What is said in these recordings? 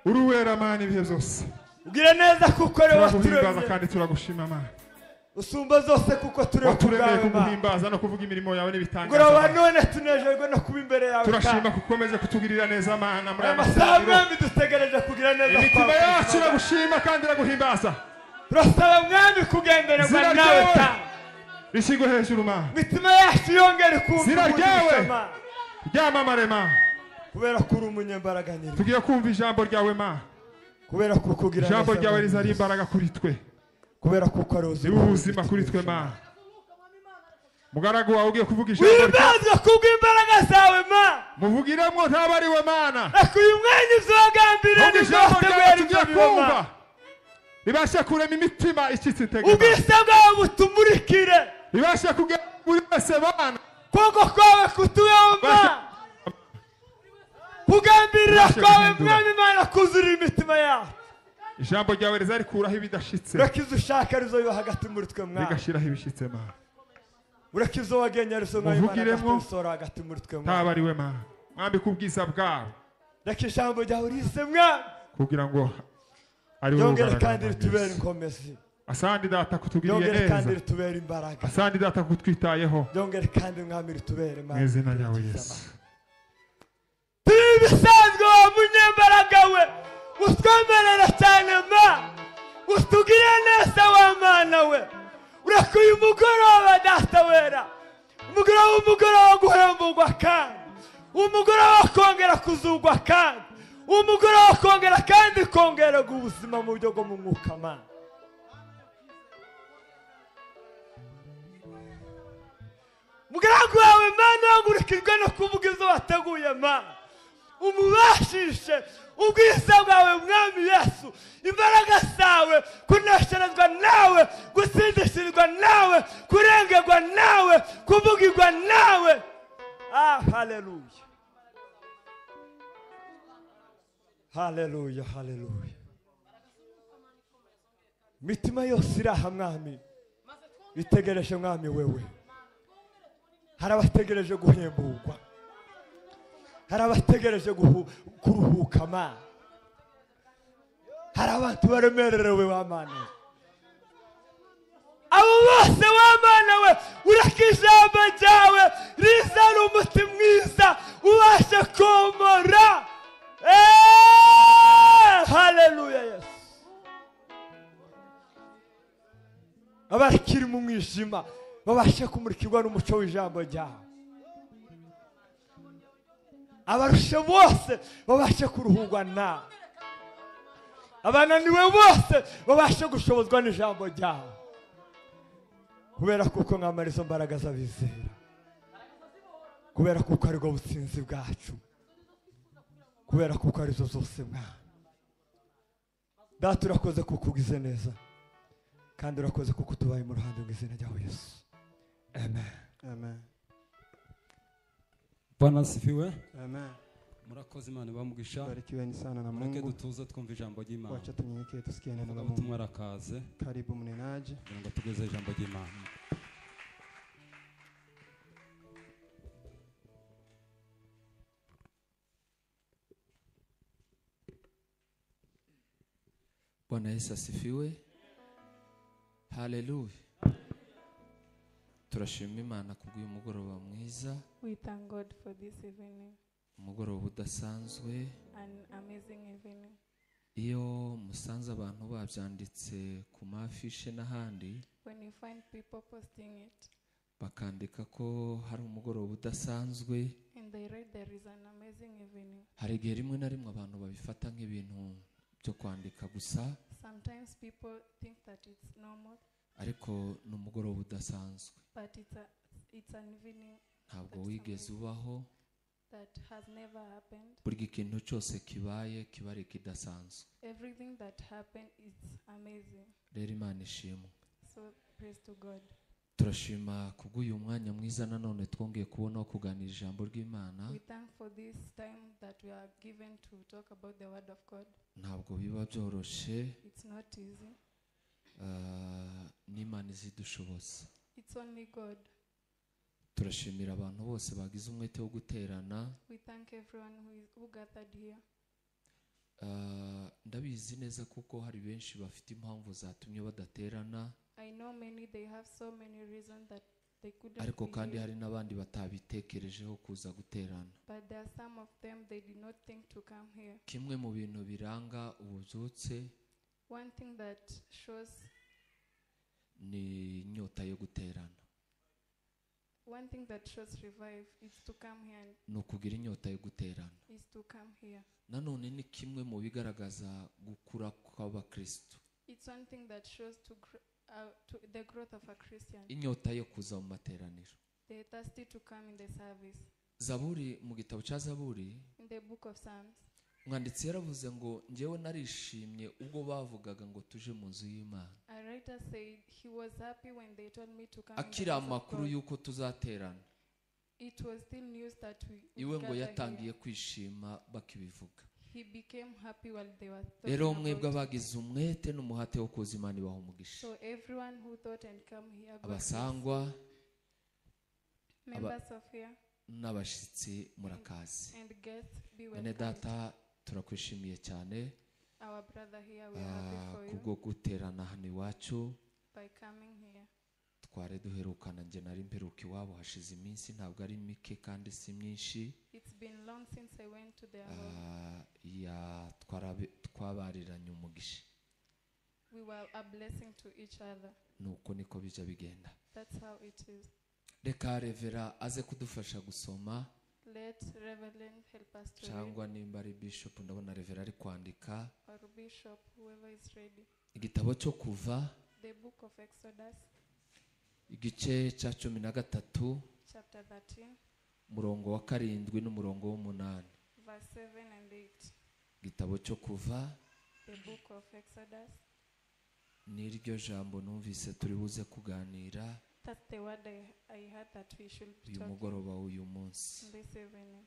uruwera mana ibihe byose ugira neza kuko rero turaguhimbaza waturemye kandi turagushima mana usumba zose kuko turemye waturemeye kubwawe Mana. kuguhimbaza no kuvuga imirimo yawe Ngora n'ibitangaza wa none tunejejwe no kuba imbere yawe turashima kukomeza kutugirira neza mana muri aya amasaha masangiro mwami dutegereje kugira neza imitima kwawe. yacu iragushima kandi iraguhimbaza turasaba mwami kugendererwa Zina nawe ryawe ta rishyirwe hejuru mana imitima yacu yongere kumva Zina ryawe. umugisha, Mana. ryamamare mana kubera ko uri umunyembaraga nyiri tugiye kumva ijambo ryawe mana kubera ko kugira ijambo neza ryawe Mana. rizari imbaraga kuri twe kubera ko ari ribe ubuzima kuri twe mana mugaragu wawe ugiye kuvuga ijambo ryawe wimbazwa kubw'imbaraga zawe Mana. muvugiremo ntaba ari we mana reka uyu mwanya uzogambire ahubwo ijambo ryawe tugiye nibwo kumva ribashe kurema imitima icitse intege ubwisa bwawe butumurikire ribashe kugera buri wese bana kubwo kwawe kutuyeho Mana. kugambirira Ubashe kwawe guhindura. mwami Mana kuzurira imitima yacu ijambo ryawe rizarikuraho ibidashitse ureke izo ushaka arizo biba hagati muri twe mwami rigashiraho ibishitse mana ureke izo wagenya arizo mwami Mana Muvugiremo. gasora hagati muri twe ntaba mwami ari we mana mwambika ubwiza bwawe reka ijambo ryawe rise mwami kugira ngo ari wowe yongere kandi ugaragara ritubere neza. inkomezi asandi data kutugiriye yongere kandi neza ritubere imbaraga asandi data kutwitayeho yongere kandi mwami ritubere mu izina ryawe yesu turi ibisanzwe wa munyembaraga we utwemerera cyane ma utugire neza wa mana we ureke uyu mugoroba data wera umugoroba wo guhemburwa kandi umugoroba wo kongera kuzugwa kandi umugoroba wo kongera kandi kongererwa ubuzima mu buryo bwo mu mwuka mana mugaragu wawe mana wagurikirwe no kuvuga izo wateguye mana umubashishe ubwiza bwawe mwami yesu imbaraga zawe kunesherezwa nawe gutsindishirizwa nawe kurengerwa nawe kuvugirwa nawe haleluya haleluya haleluya imitima yose iri aha mwami itegereje mwami wewe hari abategereje guhemburwa hari abategereje kuruhuka mana hari abantu baremererewe wa mana abo bose wa mana we ureke ijambo ryawe rizana umuti mwiza ubashe komora haleluya yesu abakiri mu mwijima babashe kumurikirwa n'umucyo w'ijambo ryawe abarushe bose babashe kuruhurwa nawe abananiwe bose babashe gushobozwa n'ijambo ryawe kubera kuko mwamara izo mbaraga z'abizera kubera kuko ari bwo butsinzi bwacu kubera kuko arizo zose mwana data urakoze kuko ugize neza kandi urakoze kuko tubaye mu ruhande rw'izina ryawe Yesu amen amen Bwana asifiwe. amen Murakoze Imana bamugisha. barikiweni sana na Mureke Mungu dutuze twumva ijambo ry'Imana. wacha tunyenyekee tusikie neno la Mungu Ubutumwa rakaze karibu mnenaji kugira ngo tugeze ijambo ry'Imana. Bwana Yesu asifiwe. Haleluya. Turashima Imana kubw'uyu mugoroba mwiza, We thank God for this evening, umugoroba udasanzwe. an amazing evening. Iyo musanze abantu babyanditse ku mafishe n'ahandi When you find people posting it bakandika ko hari umugoroba udasanzwe, and they read there is an amazing evening, hari igihe rimwe na rimwe abantu babifata nk'ibintu byo kwandika gusa, sometimes people think that it's normal, ariko ni umugoroba udasanzwe. but it's an evening Ntabwo wigeze ubaho, that has never happened. buri ikintu cyose kibaye kiba ari ikidasanzwe. Everything that happened is amazing. Rero Imana ishimwe. So praise to God. Turashima kubw'uyu mwanya mwiza nanone twongeye kubona wo kuganira ijambo ry'Imana. We thank for this time that we are given to talk about the word of God. Ntabwo biba byoroshye, It's not easy. n'Imana izidushoboza. It's only God. Turashimira abantu bose bagize umwete wo guterana. We thank everyone who gathered here. ndabizi neza kuko hari benshi bafite impamvu zatumye badaterana, I know many, they have so many reasons that they couldn't ariko be kandi here. hari n'abandi batabitekerejeho kuza guterana. But there are some of them, they did not think to come here. Kimwe mu bintu biranga ububyutse One thing that shows, ni inyota yo guterana, one thing that shows revive is to come here, and ni ukugira inyota yo guterana. is to come here. Nanone ni kimwe mu bigaragaza gukura kw'abakristo, It's one thing that shows to the growth of a Christian. inyota yo kuza mu materaniro. They're thirsty to come in the service. Zaburi, mu gitabo cya Zaburi, In the book of Psalms, umwanditsi yaravuze ngo njyewe narishimye ubwo bavugaga ngo tuje mu nzu y'Imana, a writer said he was happy when they told me to come in the akiri house of amakuru God. y'uko tuzaterana. It was still news that we Iwe ngo gather yatangiye here. kwishima bakibivuga. He became happy while they were talking Rero mwebwe about it. abagize umwete n'umuhate wo kuza Imana ibaha umugisha. So everyone who thought and come here, God bless. Abasangwa Members of here n'abashitsi murakazi. and guests, be Bene welcome. data turakwishimiye cyane Our brother here, we are happy for you kubwo guterana hano iwacu. by coming here. Tware duherukana, njye nari mperuka iwabo hashize iminsi, ntabwo ari mike kandi si myinshi. It's been long since I went to their home. Twabariranye umugisha. We were a blessing to each other. Nuko niko bijya bigenda. That's how it is. Reka Revera aze kudufasha gusoma, Let Reverend help us to read, cyangwa nimba ari Bishop, ndabona Revera ari kwandika or Bishop, whoever is ready. igitabo cyo Kuva, The book of Exodus, igice cya 13 chapter 13, umurongo wa 7 n'umurongo wa 8. verse 7 and 8. Igitabo cyo Kuva The book of Exodus. niryo jambo numvise turi buze kuganira That's the word I heard that we should uyu talk mugoroba w'uyu munsi. this evening.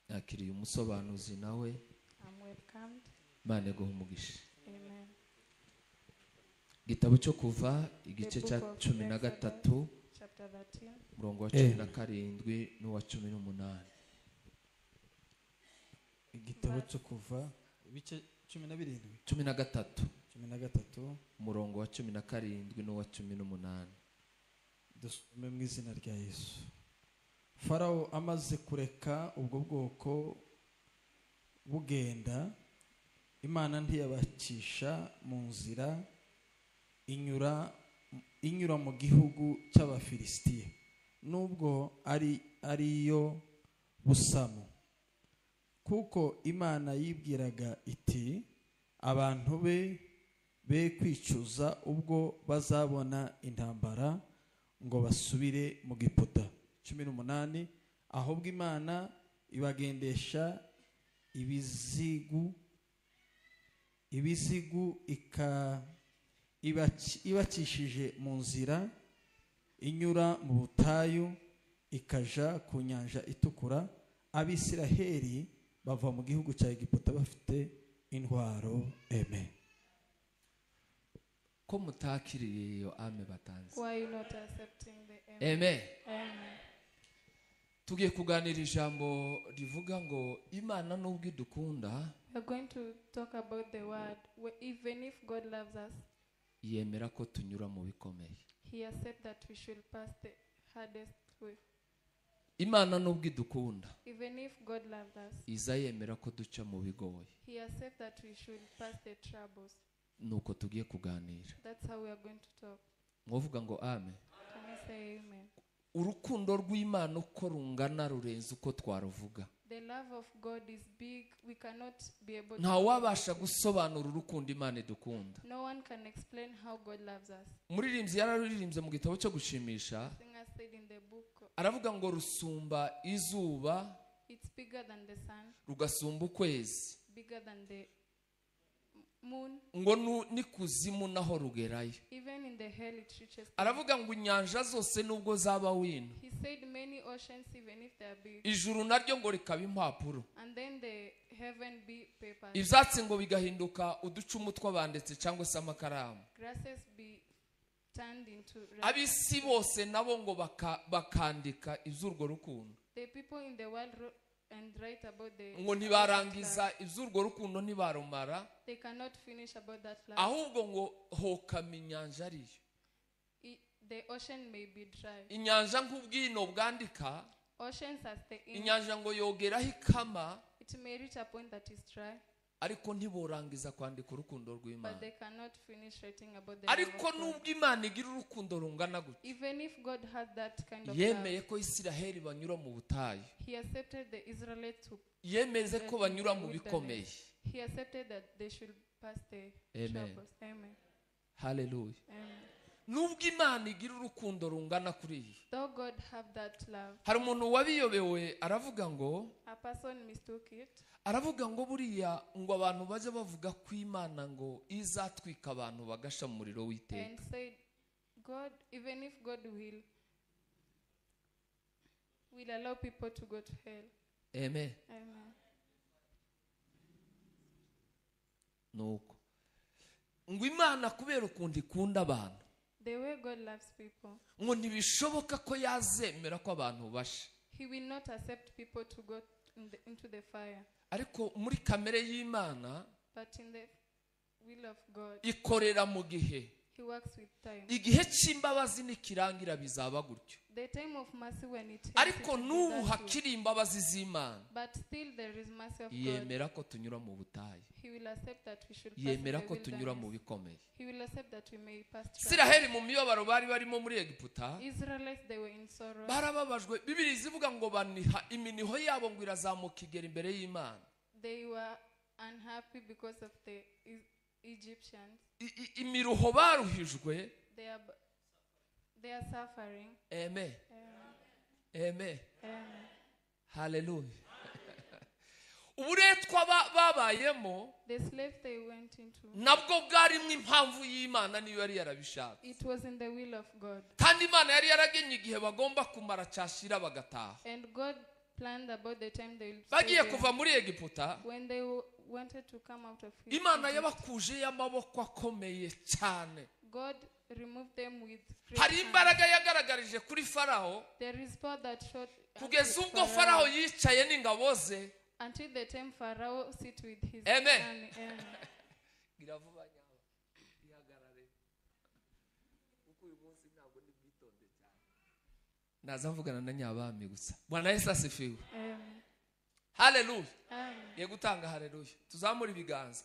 Yakiriye umusobanuzi nawe, I'm welcomed. Imana iguhe umugisha. Amen. Igitabo cyo Kuva igice The cya book of 13 Chapter 13, umurongo wa 17 n'uwa 18. igitabo cyo Kuva ibice 12 13 umurongo wa 17 n'uwa 18. dusome mu izina rya Yesu. Farawo amaze kureka ubwo bwoko bugenda, Imana ntiyabacisha mu nzira inyura mu gihugu cy'Abafilisitiya, nubwo ariyo Busamu, kuko Imana yibwiraga iti abantu be kwicuza ubwo bazabona intambara ngo basubire mu Giputa. 18 ahubwo Imana ibagendesha ibizigu ibakishije mu nzira inyura mu butayu ikaja ku nyanja itukura. Abisiraheli bava mu gihugu cya Egiputa bafite intwaro. Amen. Ko mutakiriye iyo ame batanze. why are you not accepting the amen? Amen. Amen. Tugiye kuganira ijambo rivuga ngo Imana nubwo idukunda, We're going to talk about the word. Even if God loves us, yemera ko tunyura mu bikomeye. He accepts that we should pass the hardest way. Imana nubwo idukunda, Even if God loves us, iza yemera ko duca mu bigoye. He accepts that we should pass the troubles. Nuko tugiye kuganira. That's how we are going to talk. Mwovuga ngo amen. Can you say amen? Urukundo rw'Imana uko rungana rurenze uko twaruvuga. The love of God is big. We cannot be able Nta wabasha gusobanura urukundo Imana idukunda. No one can explain how God loves us. Umuririmbyi yararirimbye mu gitabo cyo gushimisha, Singer said in the book, aravuga ngo rusumba izuba, it's bigger than the sun, rugasumba ukwezi, bigger than the moon. ngo n'ikuzimu naho rugerayo. Even in the hell it reaches. Aravuga ngo inyanja zose nubwo zaba wino, He said many oceans, even if they are big, ijuru naryo ngo rikaba impapuro, and then the heaven be paper, ibyatsi ngo bigahinduka uducumu tw'abanditsi cyangwa se amakaramu, grasses be turned into ab'isi bose nabo ngo bakandika iby'urwo rukundo. The people in the world and write about the ngo ntibarangiza iby'urwo rukundo ntibarumara, they cannot finish about that love. ahubwo ngo hokama inyanja ariyo. The ocean may be dry. Inyanja nk'ubwino bwandika, Oceans as the ink, inyanja ngo yogeraho ikama, it may reach a point that is dry, ariko ntiborangiza kwandika urukundo but rw'Imana. they cannot finish writing about the love Ariko of God. nubwo Imana igira urukundo rungana gutya, Even if God has that kind of yemeye love, ko Isiraheli banyura mu butayu, He accepted the Israelites to yemeze ko banyura mu wilderness. bikomeye. He accepted that they should pass the Amen. troubles. Amen. Haleluya. Amen. Nubwo Imana igira urukundo rungana kuri iyi, Though God have that love, hari umuntu wabiyobewe aravuga ngo, a person mistook it. aravuga ngo buriya ngo abantu bajya bavuga ko Imana ngo izatwika abantu bagasha mu muriro w'iteka. And said, God, even if God will allow people to go to hell. Amen. Amen. Nuko ngo Imana kubera ukuntu ikunda abantu, The way God loves people, ngo ntibishoboka ko yazemera ko abantu basha. He will not accept people to go into the fire. Ariko muri kamere y'Imana But in the will of God, ikorera mu gihe, He works with time. igihe cy'imbabazi nikirangira bizaba gutyo. The time of mercy when it ends, Ariko it will be n'ubu that way. hakiri imbabazi z'Imana, But still there is mercy of God. yemera ko tunyura mu butayu, He will accept that we should pass yemera in ko the tunyura mu wilderness. bikomeye. He will accept that we may pass through. Isiraheli mu mibabaro bari barimo muri Egiputa, Israelites, they were in sorrow. barababajwe. Bibiri zivuga ngo baniha iminiho yabo ngo irazamuka igera imbere y'Imana. They were unhappy because of the Egyptians. Imiruho baruhijwe. They are suffering. Amen. Amen. Amen. Amen. Hallelujah. Uburetwa babayemo The slaves they went into, nabwo bwarimo impamvu y'Imana niyo yari yarabishaka. it was in the will of God. Kandi Imana yari yaragenye igihe bagomba kumara cyashira bagataha. And God planned about the time they will stay Bagiye there. kuva muri Egiputa, When they wanted to come out of Imana Egypt, yabakuje y'amaboko akomeye cyane. God removed them with great Hari hand. imbaraga yagaragarije kuri Farawo There is power that showed kugeza until ubwo Farawo yicaye n'ingabo ze. until the time Pharaoh sit with his Amen. army. Amen. Iravuba nyaba. Ihagarare. Kuko uyu munsi ntabwo ndi bwitonde cyane. Naza mvugana na nyabami gusa. Bwana Yesu asifiwe. Amen. Hallelujah. Amen. Ye gutanga hallelujah. Tuzamura ibiganza.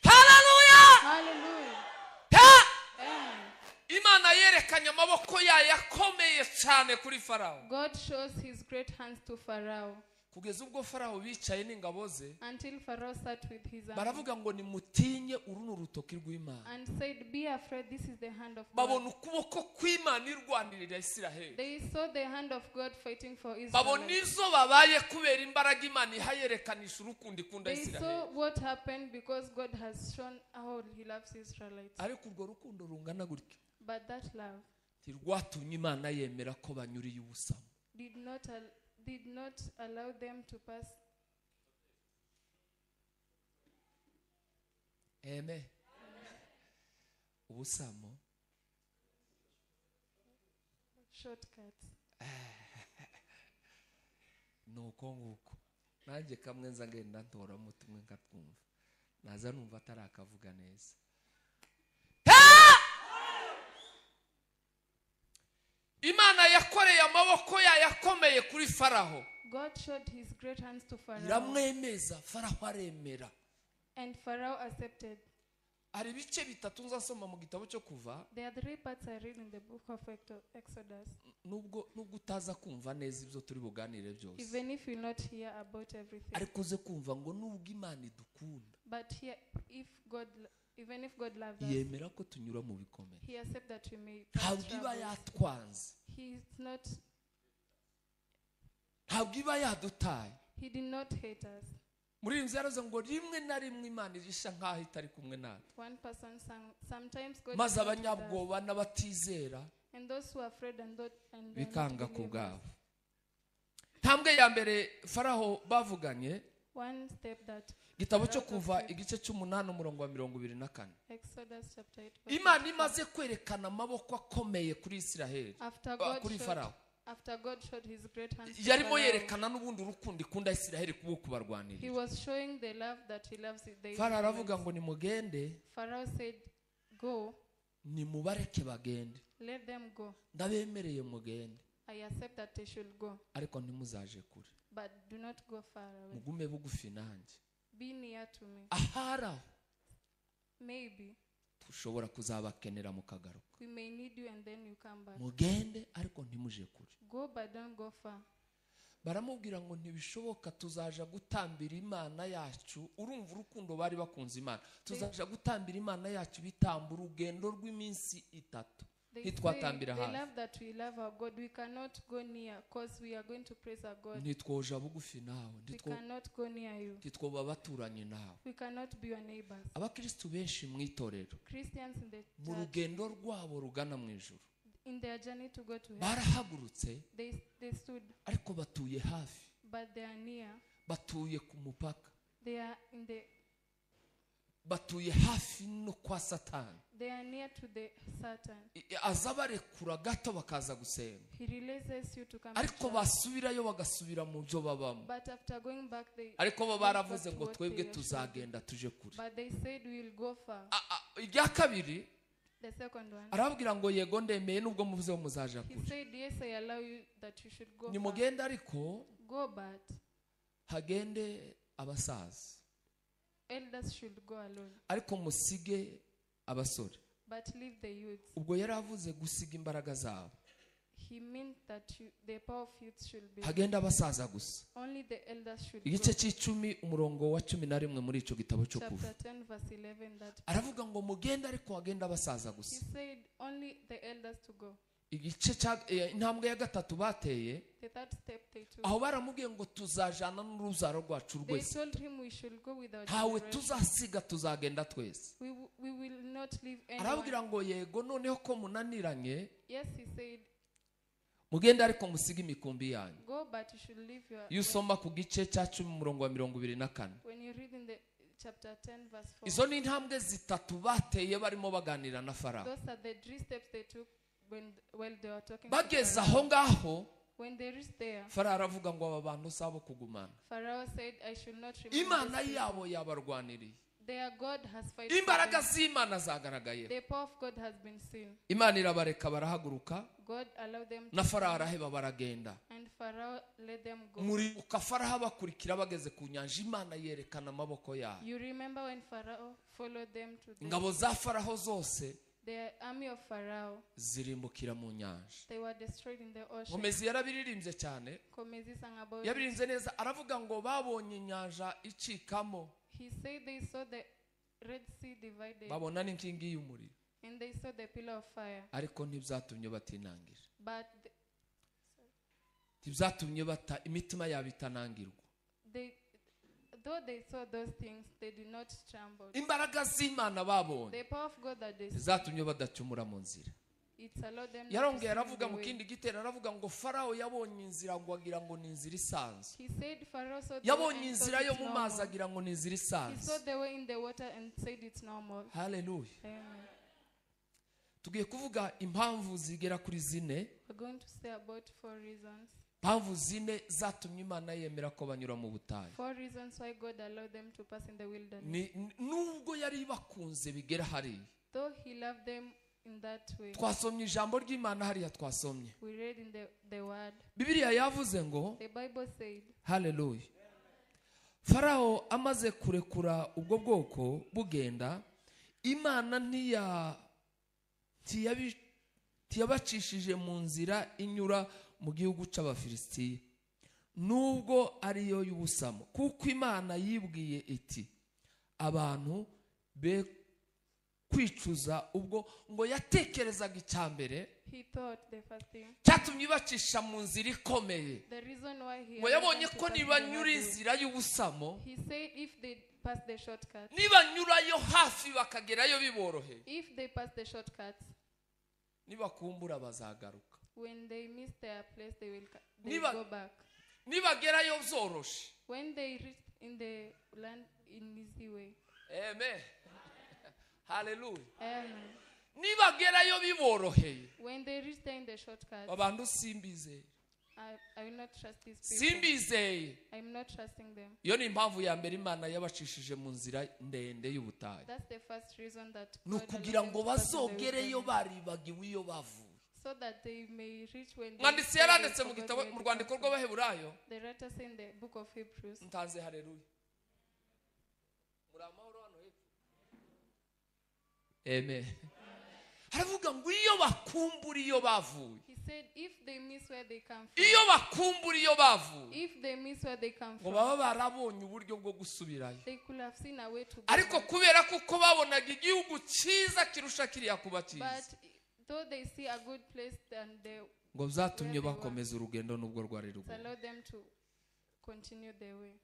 Hallelujah. Hallelujah. Ha! Amen. Imana yerekanye amaboko yayo akomeye cyane kuri Farawo. God shows his great hands to Pharaoh Kugeza ubwo Farawo bicaye n'ingabo ze, until Pharaoh sat with his army baravuga ngo nimutinye uru n'urutoki rw'Imana. and said, "Be afraid, this is the hand of Babona God." ukuboko kw'Imana irwanirira Isiraheli. They saw the hand of God fighting for Babona Israel. izo babaye kubera imbaraga Imana ihayerekanish urukundo ikunda They saw Isiraheli. what happened because God has shown how he loves Israelites. Ariko urwo rukundo rungana gutyo But that love ntirwatumye Imana yemera ko banyuriye ubusamo. did not allow them to pass. Amen. Ubusamo Shortcuts. nuko nguko. Nanjye kamwe nza ngenda ntoramo tumwe nkatwumva. Naza numva atarakavuga neza. Imana yakoreye amaboko yayo akomeye kuri Farawo. God showed his great hands to Pharaoh, Iramwemeza, Farawo aremera. and Pharaoh accepted. Hari ibice bitatu nzasoma mu gitabo cyo Kuva. There are 3 parts I read in the book of Exodus. Nubwo utaza kumva neza ibyo turi buganire byose, Even if you not hear about everything, ariko uze kumva ngo nubwo Imana idukunda, but here, even if God loves us, yemera ko tunyura mu bikomeye. He accepts that we may pass Ntabwo iba troubles. yatwanze, He is not. ntabwo iba yadutaye. He did not hate us. Muri iyi nzu yaravuze ngo rimwe na rimwe Imana irisha nk'aho itari kumwe natwe, One person sang, sometimes God maze is not with us. abanyabwoba n'abatizera And those who are afraid and they're not bikanga ku believers. bwabo. Ntambwe ya mbere Farawo bavuganye, One step that gitabo cyo Kuva igice cy'umunani umurongo wa 24. Exodus chapter 8. verse Imana 24. imaze kwerekana amaboko akomeye kuri Isiraheli, After God kuri showed, Farawo. After God showed his great hands to yarimo Pharaoh, yerekana n'ubundi urukundo ikunda Isiraheli kubwo he kubarwanirira. was showing the love that he loves the Farawo aravuga Israelites. ngo nimugende Pharaoh said, go, nimubareke bagende, let them go. ndabemereye mugende, I accept that they should go, ariko ntimuzaje kure, but do not go far away. mugume bugufi nanjye. Be near to me. Ahari aho Maybe tushobora kuzabakenera mukagaruka. we may need you and then you come back. Mugende ariko ntimuje kure. Go, but don't go far. Baramubwira ngo ntibishoboka, tuzaja gutambira Imana yacu. Urumva urukundo bari bakunze Imana. Tuzaja gutambira Imana yacu bitamba urugendo rw'iminsi 3. They say Ntitwatambira they hafi. love that we love our God. We cannot go near because we are going to praise our God. Ntitwoja bugufi nawe, We cannot go near you. ntitwoba baturanye nawe. We cannot be your neighbors. Abakristo benshi mu itorero Christians in the mu church, rugendo rwabo rugana mu ijuru in their journey to go to heaven, barahagurutse, they stood, ariko batuye hafi, but they are near. batuye ku mupaka, They are in the. batuye hafi no kwa Satani. They are near to the Satan. Aza barekura gato bakaza gusenga, He releases you to come to ariko church. basubirayo bagasubira mu byo babamo. But after going back, they. Ariko bo went baravuze back to ngo what twebwe they were tuzagenda tuje kure. But they said we will go far. Irya kabiri The second one. arababwira ngo yego ndemeye nubwo muvuze ngo muzaja He kure. said, yes, I allow you that you should go far. Nimugende ariko Go, but hagende abasaza, elders should go alone. ariko musige abasore. But leave the youths. Ubwo yari avuze gusiga imbaraga zabo, He meant that the power of youth should be. hagenda abasaza gusa. Only the elders should Igice go. cy'icumi umurongo wa 11 muri ico gitabo cyo kuva, Chapter 10 verse 11 that aravuga ngo mugende ariko hagenda abasaza he gusa. said only the elders to go. Igice intambwe ya gatatu bateye, The third step they took. aho baramubwiye ngo tuzajana n'uruzaro rwacu They rwese, told him we should go with our ntawe generation. tuzasiga, tuzagenda twese. We will not leave Arababwira anyone. ngo yego noneho ko munaniranye, Yes, he said, mugende ariko musige imikumbi yanyu. go, but you should leave your. Iyo usoma ku gice cya 10 umurongo wa 24, When you read in the chapter 10 verse 4, izo ni intambwe zitatu bateye barimo baganira na Farawo. those are the 3 steps they took while they were talking to Bageze Pharaoh. aho ngaho, When they reached there, Farawo aravuga ngo aba bantu sabo kugumana, Pharaoh said, I should not remember Imana these people. yabo yabarwaniriye, Their God has fight imbaraga for them. z'Imana zagaragaye. The power of God has been seen. Imana irabareka barahaguruka, God allowed them na to Farawo come, araheba baragenda. and Pharaoh let them go. Muribuka Farawo abakurikira bageze ku nyanja, Imana yerekana amaboko yayo. You remember when Pharaoh followed them to Ingabo za Farawo zose the army of Pharaoh, zirimbukira mu nyanja. they were destroyed in the ocean. Nkomezi yarabiririmbye cyane, Komezi sang about it. yabirimbye neza, aravuga ngo babonye inyanja icikamo, He said they saw the Red Sea divided, babona n'inkingi y'umuriro, and they saw the pillar of fire. ariko ntibyatumye batinangira, But ntibyatumye imitima yabo itanangirwa. though they saw those things, they did not tremble. Imbaraga z'Imana babonye The power of God that they saw, zatumye badacumura mu nzira. it allowed them not to Yarongeye sin in aravuga the mu way. kindi gitero, aravuga ngo Farawo yabonye inzira ngo agira ngo ni inzira isanzwe, He said Pharaoh saw the way yabonye and inzira thought yo it's mu normal. mazi agira ngo ni inzira He saw isanzwe. the way in the water and said it's normal. Haleluya. Amen. Tugiye kuvuga impamvu zigera kuri 4, We're going to say about 4 reasons. impamvu 4 zatumye Imana yemera ko banyura mu butayu. 4 reasons why God allowed them to pass in the wilderness. Nubwo yari bakunze bigera hariya, Though he loved them in that way. twasomye ijambo ry'Imana hariya, twasomye We read in the word. Bibiliya yavuze ngo, The Bible said, haleluya, Farawo amaze kurekura ubwo bwoko bugenda, Imana ntiyabacishije mu nzira inyura mu gihugu cy'Abafilisitiya, nubwo ariyo y'ubusamo, kuko Imana yibwiye iti abantu be kwicuza. Ubwo ngo yatekerezaga icyambere he thought the first thing. cyatumye bacisha mu nzira ikomeye, The reason why he ngo allowed yabonye them to ko pass in the nibanyura hard way. inzira y'ubusamo, He said if they pass the shortcut, nibanyurayo hafi bakagerayo biboroheye, if they pass the shortcuts, nibakumbura bazagaruka, when they miss their place, they will Niba- go back. nibagerayo byoroshe. When they reach in the land in easy way. Amen. Haleluya. Amen. Nibagerayo biboroheye, When they reach there in the shortcut, abantu simbize, I will not trust these people. simbizeye. I'm not trusting them. Iyo ni impamvu ya mbere Imana yabacishije mu nzira ndende y'ubutayu, That's the first reason that ni God ukugira allowed ngo them to pass in the bazogereyo wilderness, baribagiwe iyo bavuye. so that they may reach when they Mwanditsi say they yaranditse mu forgot gitabo where mu they rwandiko come from. rw'Abaheburayo, The writer say in the book of Hebrews, ntanze haleluya. Muri amahoro hano hepfo. Amen. Haravuga ngo iyo bakumbura iyo bavuye, he said, if they miss where they come iyo from, bakumbura iyo bavuye, if they miss where they come ngo from, baba barabonye uburyo bwo gusubirayo. they could have seen a way to go Ariko back. kubera kuko babonaga igihugu cyiza kirusha kiriya kuba But cyiza, though they see a good place, then they ngo byatumye bakomeza urugendo nubwo rwari rugoye. allow them to continue their way.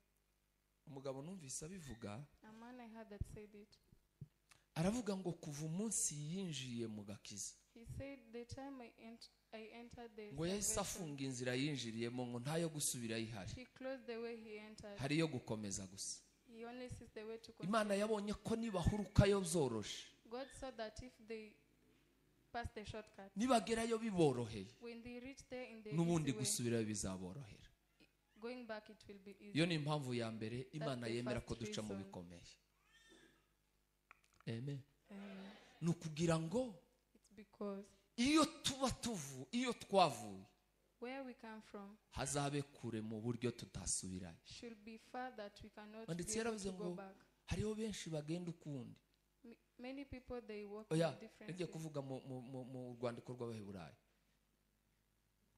Umugabo numvise abivuga, A man I heard that said it. aravuga ngo kuva umunsi yinjiye mu gakiza, He said the time I entered the ngo yahise salvation, afunga inzira yinjiriyemo, ngo ntayo gusubira ihari, he closed the way he entered. hari iyo gukomeza gusa. He only sees the way to Imana continue. yabonye ko nibahurukayo byoroshe, God saw that if they pass the shortcut, nibagerayo biboroheye, when they reach there in the n'ubundi easy way, gusubirayo bizaborohera. going back it will be easy. Iyo ni impamvu ya mbere Imana the yemera first ko duca mu reason. bikomeye. Amen. Amen. Ni ukugira ngo It's because iyo twavuye where we come from hazabe kure mu buryo tutasubirayo. should be far that we cannot Mwanditsi be able yaravuze to go ngo back. hariho benshi bagenda ukundi. Many people they walk Oya, in different ngiye ways. kuvuga mu rwandiko rw'Abaheburayo.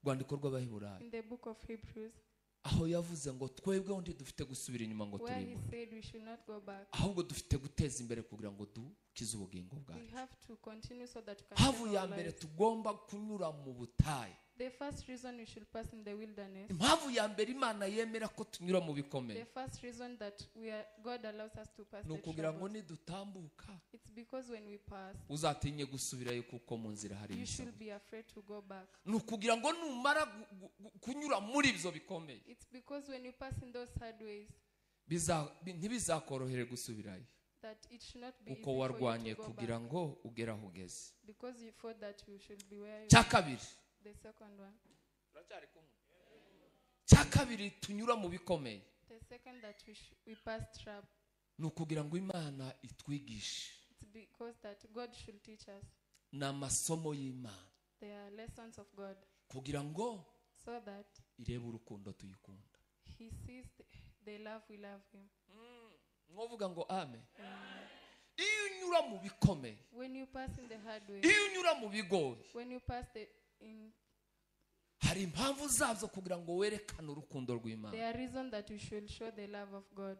Rwandiko rw'Abaheburayo, In the book of Hebrews, aho yavuze ngo twebwe undi dufite gusubira inyuma ngo where he turimo, said we should not go back. ahubwo dufite guteza imbere kugira ngo dukize ubugingo We bwacu. have to continue so that we can Havu save ya our mbere lives. tugomba kunyura mu butayu. The first reason we should pass in the wilderness, Impamvu ya mbere Imana yemera ko tunyura mu bikomeye, the first reason that God allows us to pass ni the ukugira ngo troubles, nidutambuka it's because when we pass, uzatinye gusubirayo kuko mu nzira hari you ibisabo. should be afraid to go back. Ni ukugira ngo numara kunyura muri ibyo bikomeye, It's because when you pass in those hard ways, ntibizakorohere gusubirayo, that it should not be easy uko for you warwanye to go kugira back, ngo ugere aho ugeze. because you thought that you should be where you Cya are. kabiri, The second one. cya kabiri tunyura mu bikomeye, The second that we pass trouble, ni ukugira ngo Imana itwigishe. it's because that God should teach us. Ni amasomo y'Imana They are lessons of God, kugira ngo so that irebe urukundo tuyikunda. He sees the love we love Him. Mwovuga ngo amen. Iyo unyura mu bikomeye, When you pass in the hard way, iyo unyura mu bigoye, when you pass hari impamvu zabyo kugira ngo werekane urukundo there rw'Imana. are reasons that you should show the love of God.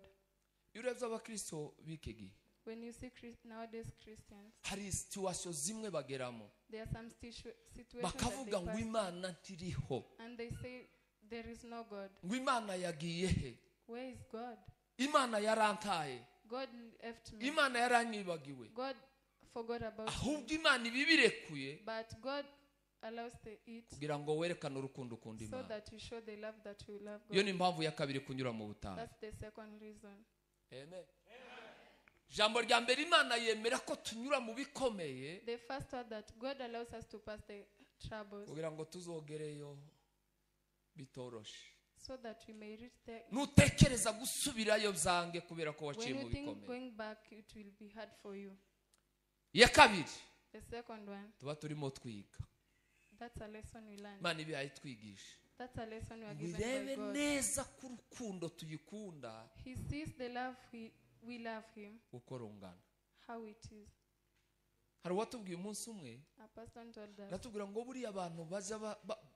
Iyo urebye abakristo b'iki gihe, When you see nowadays Christians, hari situwasiyo zimwe bageramo there are some situations that bakavuga they ngo pass, Imana ntiriho, and they say there is no God. ngo Imana yagiye he, Where is God? Imana yarantaye, God left me. Imana yaranyibagiwe. God forgot about me. Ahubwo Imana ibibirekuye But God allows it kugira ngo werekane urukundo ukunda so Imana. that you show the love that you love Iyo ni God. impamvu ya kabiri kunyura mu butayu. That's the second reason. Amen. Jambo rya mbere, Imana yemera ko tunyura mu bikomeye The first one, that God allows us to pass the troubles kugira ngo tuzogereyo bitoroshe. so that we may reach there. Nutekereza gusubirayo byange kubera ko waciye When mu you think bikomeye. going back, it will be hard for you. Iya kabiri, The second one, tuba turimo twiga. that's a lesson we learn. Imana ibi yayitwigisha. That's a lesson we are Ngo given by irebe God. neza ko urukundo tuyikunda He sees the love we love Him, uko rungana. how it is. Hari uwatubwiye umunsi umwe, A person told us aratubwira ngo buriya abantu baza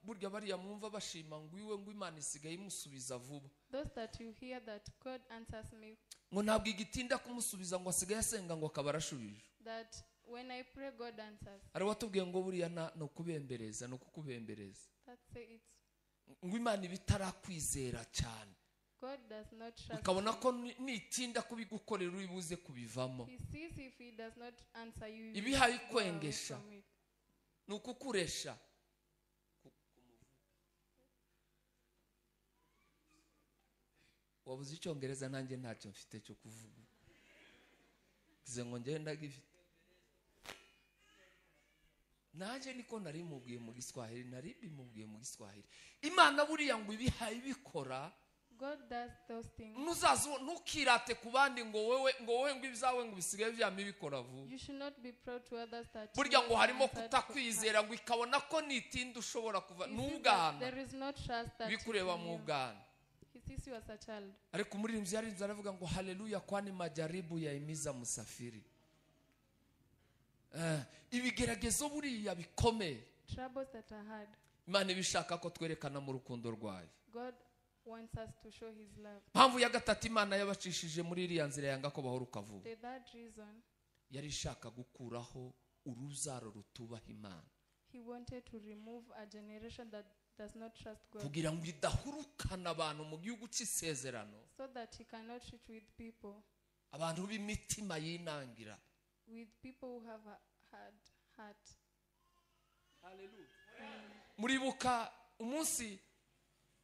burya bariya mwumva bashima ngo iwe ngo Imana isigaye imusubiza vuba, those that you hear that God answers me, ngo ntabwo igitinda kumusubiza ngo asigaye asenga ngo akaba arashubije. that when I pray, God answers. Hari uwatubwiye ngo buriya ni ukubembereza, ni ukukubembereza, That's it. ngo Imana iba itarakwizera cyane, God does not trust ukabona you. ko nitinda kubigukorera uri buze kubivamo. He sees if He does not answer you, you Ibihaye go away kwengesha, from it. ni ukukuresha. Wabuze icyongereza, nanjye ntacyo mfite cyo kuvuga, kize ngo ngende ndagifite. Naje niko nari mubwiye mu Giswahili, nari bimubwiye mu Giswahili. Imana buriya ngo ibihaye bikora. God does those things. Ntukirate ku bandi ngo wowe ngo ibizawe ngo bisigaye byame bikora vuba. You should not be proud to others that Burya ngo harimo kutakwizera ngo ikabona ko nitinda ushobora kuva n'ubwana. There is no trust that bikureba mu bwana. He sees you as a child. Ariko umuririmbyi yarinze aravuga ngo haleluya kwani majaribu yaimiza musafiri. Ibigeragezo buriya bikomeye. Troubles that are hard. Imana ibishaka ko twerekana mu rukundo rwayo. God wants us to show his love. Mpamvu ya gatatu Imana yabacishije muri iriya nzira yanga ko bahoruka vuba. The third reason, yari ishaka gukuraho uruzaro rutubaha Imana. He wanted to remove a generation that does not trust God. Kugira ngo idahurukana abantu mu gihugu cy'isezerano. So that he cannot treat with people. Abantu b'imitima yinangira. With people who have a hard heart. Hallelujah. Muribuka umunsi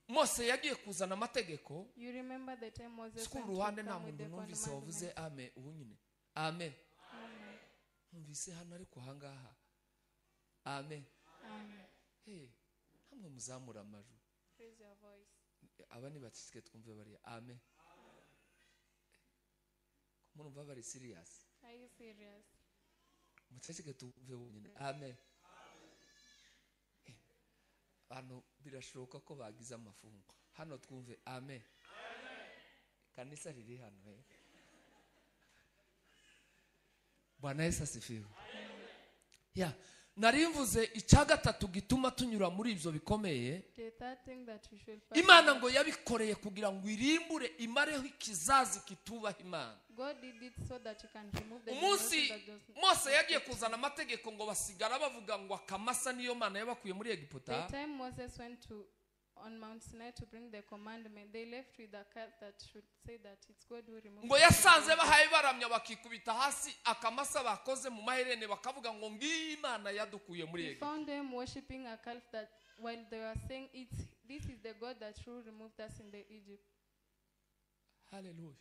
Mose yagiye kuzana amategeko. You remember the time Moses went ruhande to nta come with muntu the numvise wavuze commandments. ame ubu nyine. Amen. Amen. Numvise hano ariko hangaha. Amen. Amen. Hey, hamwe muzamura amajwi. Raise your voice. Aba ni batishike twumve bari. Amen. Kumurumva bari serious. Are you serious? Mutashike twumve nyine. Amen. Hano birashoboka ko bagize amafungo. Hano twumve amen. Kanisa riri hano Bwana Yesu asifiwe. Ya, narimvuze icya gatatu gituma tunyura muri ibyo bikomeye. The third thing that we should pass. Imana ngo yabikoreye kugira ngo irimbure imareho ikizazi kitubaha Imana. God did it so that he can remove the Umunsi generation that does Mose yagiye kuzana amategeko ngo basigara bavuga ngo akamasa niyo Mana yabakuye muri Egiputa. The time Moses went on Mount Sinai to bring the commandment, they left with a calf that should say that it's God who removed. Ngo yasanze bahaye baramya bakikubita hasi akamasa bakoze mu maherene bakavuga ngo ngiyi Imana yadukuye muri He Egiputa. found them worshiping a calf that while they were saying this is the God that who removed us in the Egypt. Hallelujah.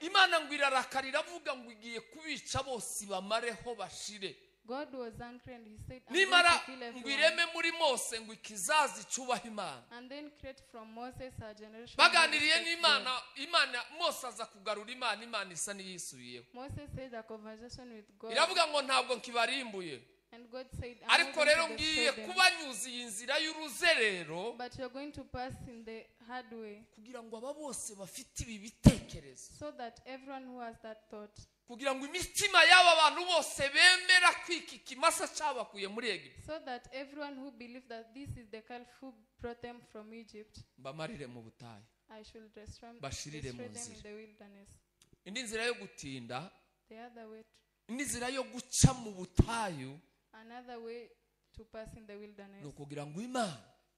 Imana ngo irarakarira avuga ngo igiye kubica bose bamareho bashire. God was angry and he said, Nimara ngo ireme muri Mose ngo ikizazi cyubaha Imana. And then create from Moses a generation. Baganiriye n'Imana, Imana Mose aza kugarura Imana, Imana isa n'iyisubiyeho. Moses said a conversation with God. Iravuga ngo ntabwo nkibarimbuye. And God said, Ariko rero ngiye kubanyuza iyi nzira y'uruzerero. But you're going to pass in the hard way. Kugira ngo aba bose bafite ibi bitekerezo. So that everyone who has that thought. Kugira ngo imitima y'aba bantu bose bemera kwiki kimasa cyabakuye muri Egiputa. So that everyone who believes that this is the calf who brought them from Egypt. Bamarire mu butayu. I should destroy Bashirire mu them in nzira. the wilderness. Indi nzira yo gutinda. The other way. Indi nzira yo guca mu butayu. Another way to pass in the wilderness. No kugira ngo Imana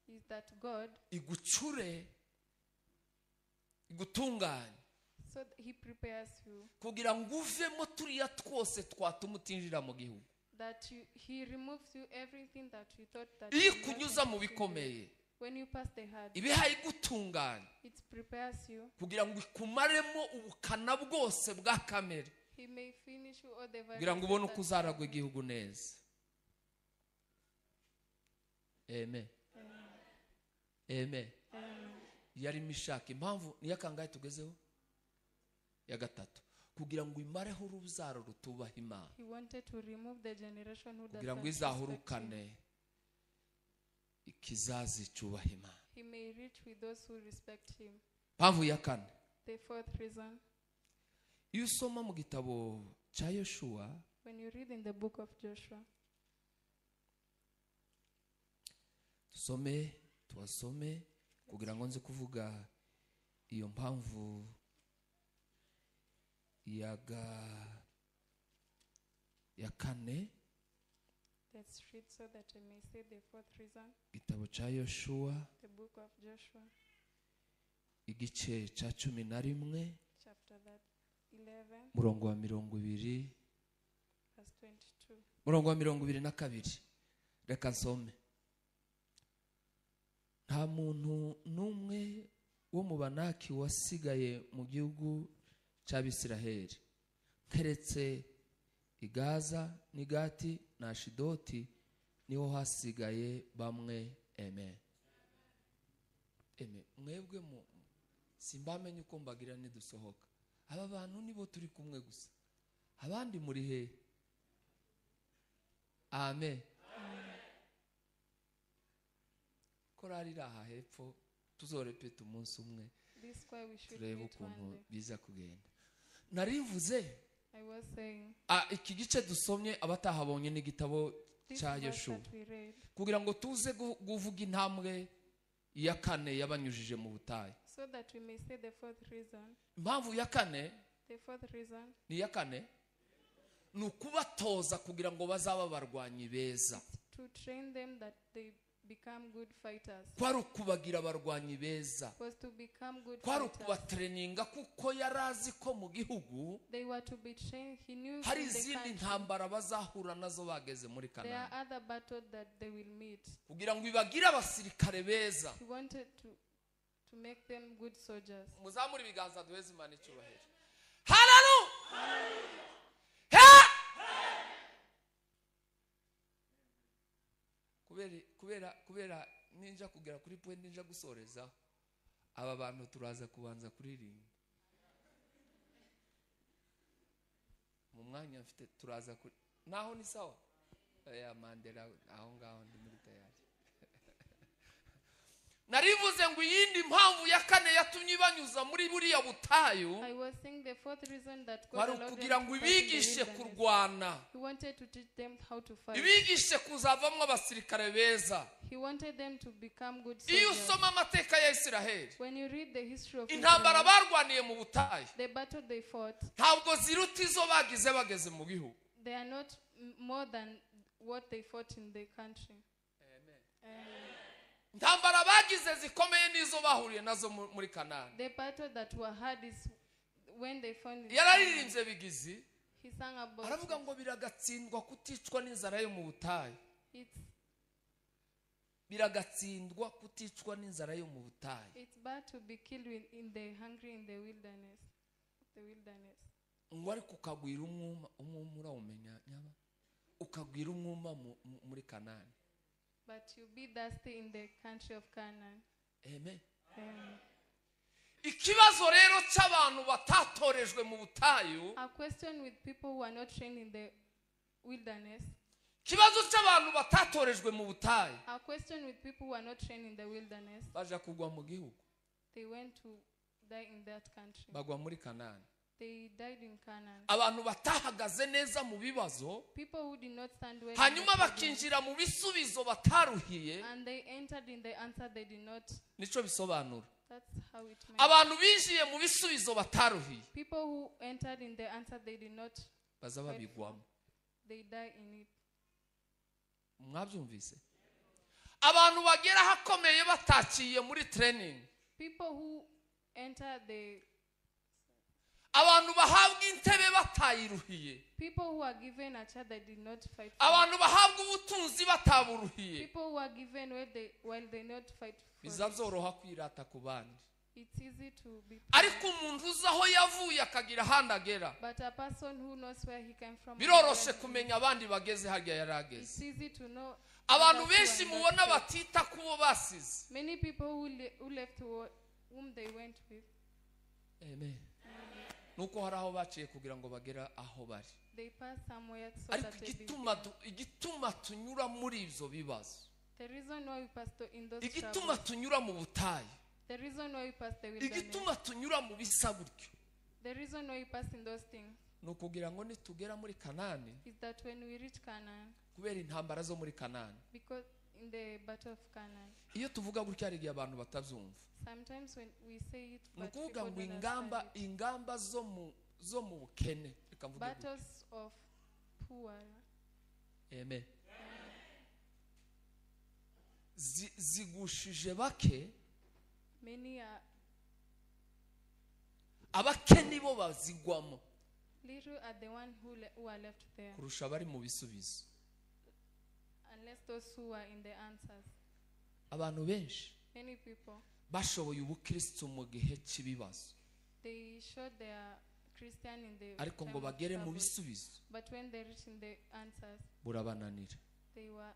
is that God igucure igutunganye. So he prepares you. Kugira ngo uvemo turiya twose twatuma utinjira mu gihugu. That he removes you everything that you thought that. Iyo kunyuza mu bikomeye. When you pass the hard. Ibihaye igutunganye. It prepares you. Kugira ngo ikumaremo ubukana bwose bwa kamere. He may finish you all the viruses. Kugira ngo ubone uko uzaragwa igihugu neza. Amen. Amen. Yari mishaka impamvu niyo kangahe tugezeho ya gatatu kugira ngo imareho uruzaro rutubaha Imana. He wanted to remove the generation who does not. Kugira ngo izahurukane ikizazi cyubaha Imana. He may reach with those who respect him. Mpamvu ya kane. The fourth reason. Iyo usoma mu gitabo cya Yoshua. When you read in the book of Joshua. Tuwasome kugira ngo nze kuvuga iyo mpamvu ya kane. Let's read so that I may say the fourth reason. Gitabo cha Yoshua. The book of Joshua. Igice cha 11. Chapter 11. Murongo wa 20. Verse 22. Murongo wa 22. Reka nsome. Nta muntu n'umwe wo mu Banaki wasigaye mu gihugu cy'Abisiraheli keretse Igaza n'Igati na Ashidoti niho hasigaye bamwe. Amen. Amen. Mwebwe simbamenye uko mbagira nidusohoka. Aba bantu nibo turi kumwe gusa, abandi muri he? Amen. Korari raha hepfo tuzorepeta umunsi umwe turebe ukuntu biza kugenda. Narivuze iki gice dusomye abatahabonye n'igitabo cya Yeshuwa kugira ngo tuze kuvuga intambwe ya kane yabanyujije mu butayu. So that we may say the fourth reason. Impamvu ya kane, the fourth reason, ni ya kane, ni ukubatoza kugira ngo bazaba barwanyi beza. To train them that they become good fighters. Kwari ukubagira abarwanyi beza. Was to become good kwari fighters. Ukubatreninga kuko yarazi ko mu gihugu they were to be trained. He knew hari izindi ntambara bazahura nazo bageze muri Kanani. There are other battles that they will meet. Kugira ngo ibagire abasirikare beza. He wanted to make them good soldiers. Muzamuri ibiganza duheze Imana icyubahiro. Hallelujah. Kubera ninja kugera kuri point ninja gusoreza aba bantu turaza kubanza kuririmba mu mwanya mfite turaza kuri naho ni sawa ya Mandela aho ngaho ndi muri tayari. Narivuze ngo iyindi mpamvu ya kane yatumye banyuza muri buriya butayu. I was saying the fourth reason that God allowed them kugira ngo ibigishe kurwana. He wanted to teach them how to fight. Ibigishe kuzavamwo abasirikare beza. He wanted them to become good soldiers. Iyo usoma amateka ya Isiraheli, when you read the history of intambara barwaniye mu butayu, the battle they fought, ntabwo ziruta izo bagize bageze mu gihugu. They are not more than what they fought in the country. Amen. Intambara bagize zikomeye nizo bahuriye nazo muri Kanani. The battle that were hard is when they found. Yararirimbye bigizi. He sang about. Aravuga ngo biragatsindwa kuticwa n'inzara yo mu butayu. Biragatsindwa kuticwa n'inzara yo mu butayu. It's bad to be killed in the hungry in the wilderness. The wilderness. Ngo ari kukagwira umwuma urawumenya nyaba. Ukagwira umwuma muri Kanani. But you be thirsty in the country of Canaan. Amen. Amen. Ikibazo rero cy'abantu batatorejwe mu butayu. A question with people who are not trained in the wilderness. Kibazo cy'abantu batatorejwe mu butayu. A question with people who are not trained in the wilderness. Baje kugwa mu gihugu. They went to die in that country. Bagwa muri Kanani. They died in Canaan. Abantu batahagaze neza mu bibazo. People who did not stand well. Hanyuma bakinjira mu bisubizo bataruhiye. And they entered in the answer they did not. Nico bisobanura. That's how it meant. Abantu binjiye mu bisubizo bataruhiye. People who entered in the answer they did not. Bazaba bigwamo. They die in it. Mwabyumvise? Abantu bagera hakomeye bataciye muri training. People who enter the abantu bahabwa intebe batayiruhiye. People who are given a chair that did not fight. Abantu bahabwa ubutunzi bataburuhiye. People who are given while they not fight. Bizazoroha kwirata ku bandi. It's easy to be. Ariko umuntu uzaho yavuye akagira handagera. But a person who knows where he came from. Biroroshe kumenya abandi bageze harya yarageze. It's easy to know. Abantu benshi mubona batita kubo basize. Many people who left whom they went with. Amen. Nuko hari aho baciye kugira ngo bagera aho bari. They pass somewhere so that they igituma tunyura muri ivyo bibazo. The reason why we pass in those igituma tunyura mu butayu. The reason why we pass the wilderness. Igituma tunyura mu bisaburyo. The reason why we pass in those things. Nukugira ngo nitugera muri Kanani. Is that when we reach Canaan. Kubera intambara zo muri Kanani. Because in the battle of Canaan. Iyo tuvuga gutya ari abantu batavyumva. Sometimes when we say it, but nukuvuga ngo ingamba zo mu bukene. Battles of poor. Amen. Zigushije bake. Many are. Abakene bo bazigwamo. Little are the one who are left there. Kurusha bari mu bisubizo. Unless those who are in the answers. Abantu benshi. Many people. Bashoboye ubukristo mu gihe cy'ibibazo. They showed their Christian in the. Ariko ngo bagere mu bisubizo. But when they reach in the answers. Burabananira. They were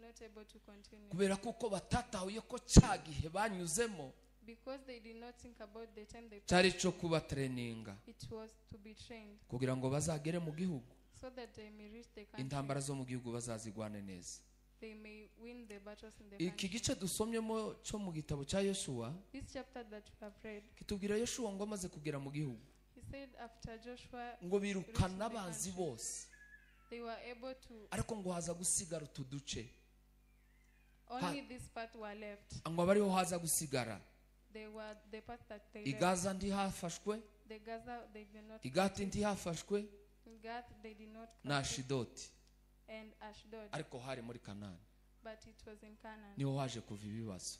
not able to continue. kubera kuko batatahuye ko cya gihe banyuzemo Because they did not think about the time they cyari cyo kubatreninga it was to be trained kugira ngo bazagere mu gihugu, so that they may reach the country. intambara zo mu gihugu bazazigwane neza. They may win the battles in the Iki country. gice dusomyemo cyo mu gitabo cya Yoshuwa This chapter that we have read, kitubwira Yoshuwa ngo amaze kugera mu gihugu he said after Joshua ngo birukana abanzi bose, they were able to, ariko ngo haza gusigara utu duce, only this part were left. ngo abariho haza gusigara They were the part that they left. Igaza ntihafashwe, The Gaza they did not Igati ntihafashwe, Gath they did not na capture, Ashidoti, and Ashdod, ariko hari muri Kanani but it was in Canaan. niho haje kuva ibibazo.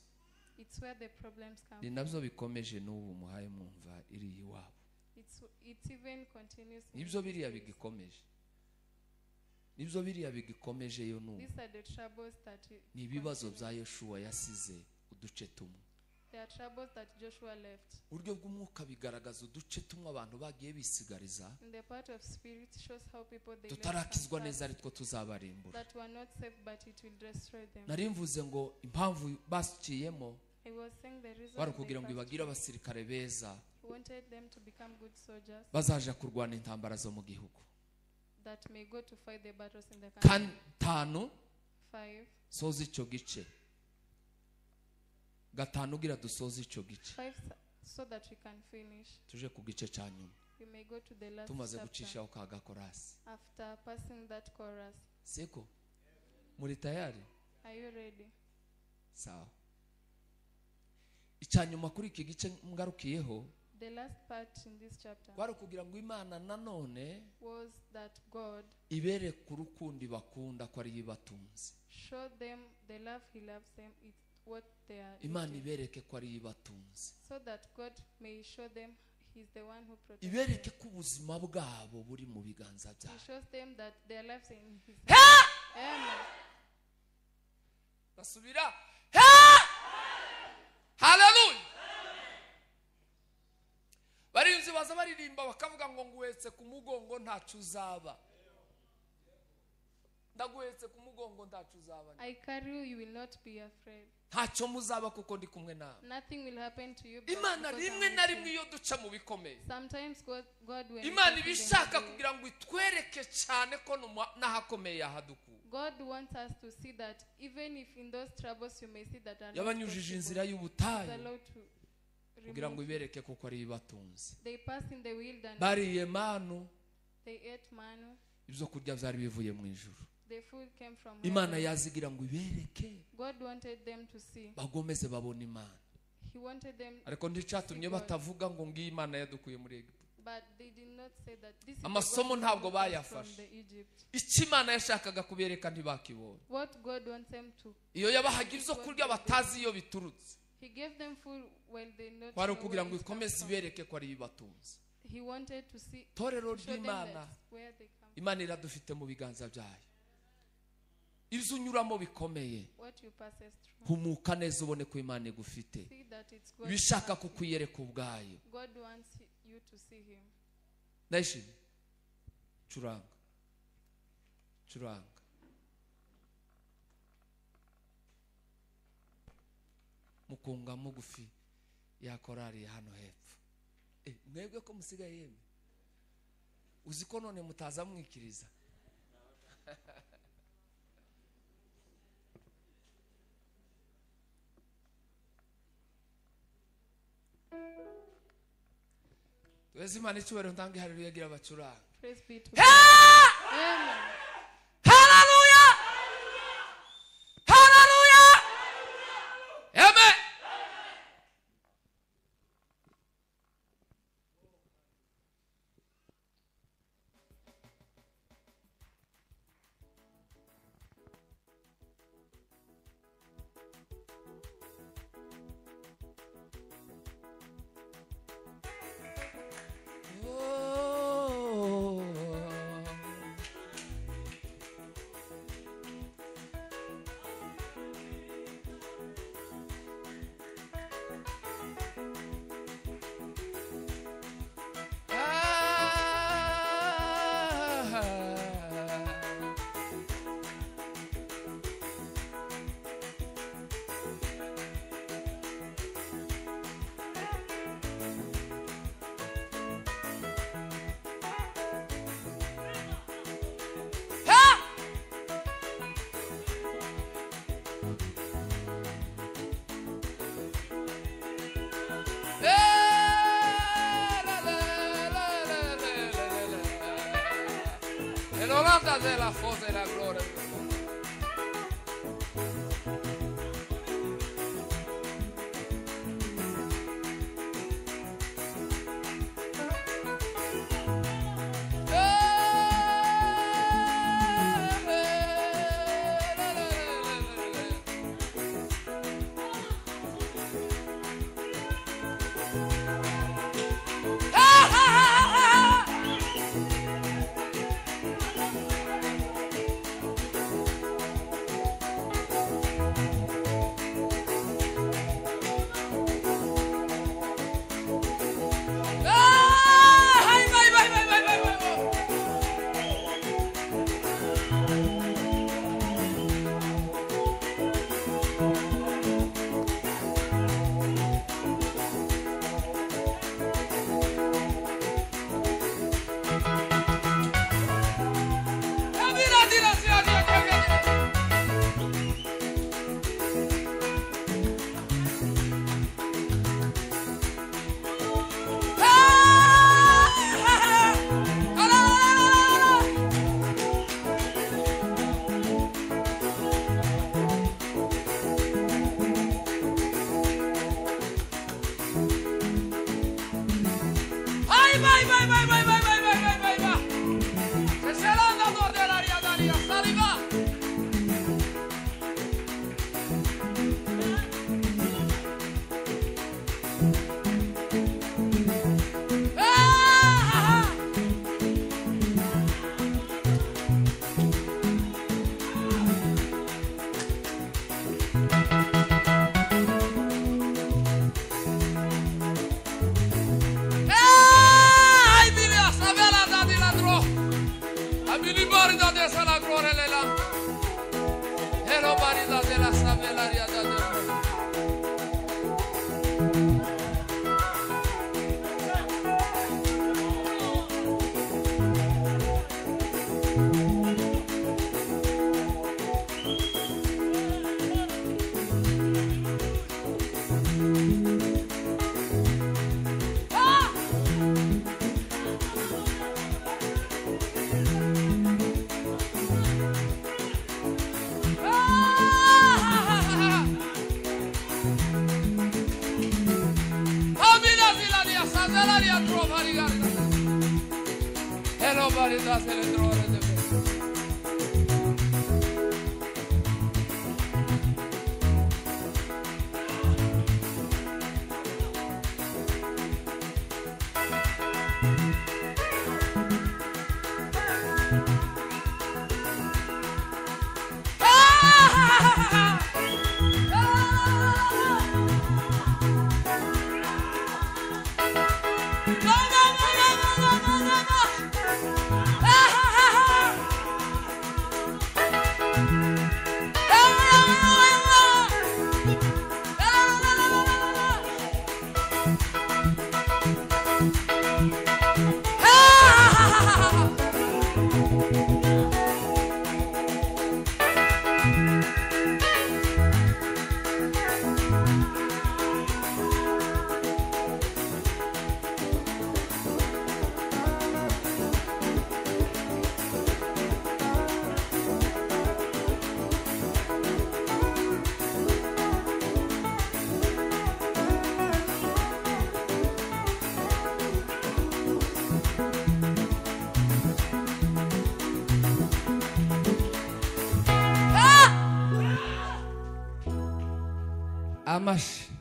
It's where the problems come Ni from. nabyo bikomeje n'ubu muhaye mwumva iri iwabo, It's even continuous. in nibyo these biriya days. bigikomeje, nibyo biriya bigikomeje yo n'ubu. These are the troubles that Ni ibibazo continue. bya Yoshuwa yasize uduce tumwe. There are troubles that Joshua left. Uburyo bw'umwuka bigaragaza uduce tumwe abantu bagiye bisigariza, In the part of spirit shows how people they left tutarakizwa some neza parts aritwo tuzabarimbura. that were not saved, but it will destroy them. Nari mvuze ngo impamvu basukiyemo I was saying the reason bari they ukugira ngo passed ibagire through, abasirikare beza he wanted them to become good soldiers bazaja kurwana intambara zo mu gihugu. that may go to fight the battles in the country. Gatanu 5. soza icyo gice, gatanu ugira dusoza icyo gice, 5 so that we can finish. tuje ku gice cya nyuma We may go to the last tumaze chapter gucishaho ka gakorasi. after passing that chorus. Siko muri tayari? Are you ready? Sawa. Icya nyuma kuri iki gice ngarukiyeho The last part in this chapter kwari kugira ngo Imana nanone was that God ibereke urukundo bakunda ko ari ibatunze. showed them the love he loves them. It's what they are Imana eating. ibereke ko ari ibatunze, So that God may show them he's the one who protects ibereke them. ko ubuzima bwabo buri mu biganza He byayo. shows them that their lives are in his hands. Amen. Basubira haleluya. Barinzi baza baririmba bakavuga ngo nguhetse ku mugongo ntacu uzaba, ndaguhetse ku mugongo ntacu uzaba, I carry you, you will not be afraid. ntacyo muzaba kuko ndi kumwe nawe. Nothing will happen to you. but Imana because rimwe I'm na with rimwe you. iyo duca mu bikomeye, Sometimes God when Imana he iba takes us ishaka in the way, kugira ngo itwereke cyane ko n'ahakomeye yahadukura. God wants us to see that even if in those troubles you may see that are not Yabanyujije possible, inzira He's y'ubutayu allowed to kugira ngo remove. ibereke kuko ari ibatunze. They passed in the wilderness. Bariye manu, They ate manna. ibyo kurya byari bivuye mu ijuru. The food came from Imana heaven. yazigira ngo ibereke God wanted them to see. bagomeze babona Imana, He wanted them, ariko nticyatumye batavuga ngo ngiyi Imana yadukuye muri Egiputa. but they did not say that this is the Amasomo God ntabwo who brought us bayafashe. from the Egypt. Icyo Imana yashakaga kubereka ntibakibonye. What God wants them to. Iyo yabahaga ibyo kurya batazi iyo biturutse, He gave them food while they not kwari know ukugira where ngo it comes ikomeze from. ibereke ko ari ibatunze. He wanted to see, Torero show them ry'Imana, that where they come from. Imana iradufite mu biganza byayo. Ibyo unyuramo bikomeye, What you passes through. humuka neza ubone ko Imana igufite. See that it's God. Ibishaka kukwiyereka ubwayo. God wants you to see him. Ndayishimye. Curanga. Curanga. Mukunga mugufi ya korari hano hepfo. Mwebwe ko musigaye yeme. Uzi ko none mutaza mwikiriza. Tuwezi Imana icyubahiro ntange haleluya gira abacuranga. Praise be to God. Amen. Haleluya! Haleluya! Amen. E non anda della forza e la gloria.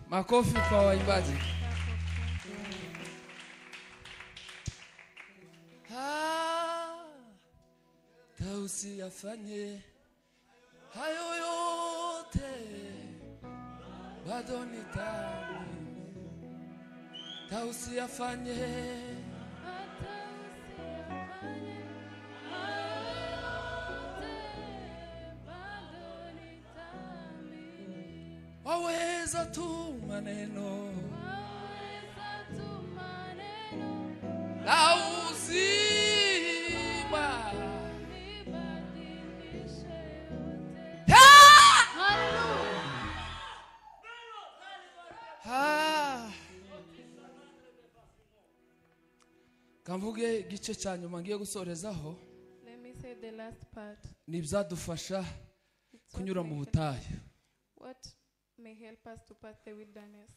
Makofi kwa waimbaji. Tausi afanye hayo yote bado nitaamini. Tausi afanye waweza tu maneno la uzima. Kamvuge gice cya nyuma ngiye gusorezaho. Let me say say the last part. ni ibyadufasha It's what kunyura may mu help- butayu. What may help us to pass the wilderness.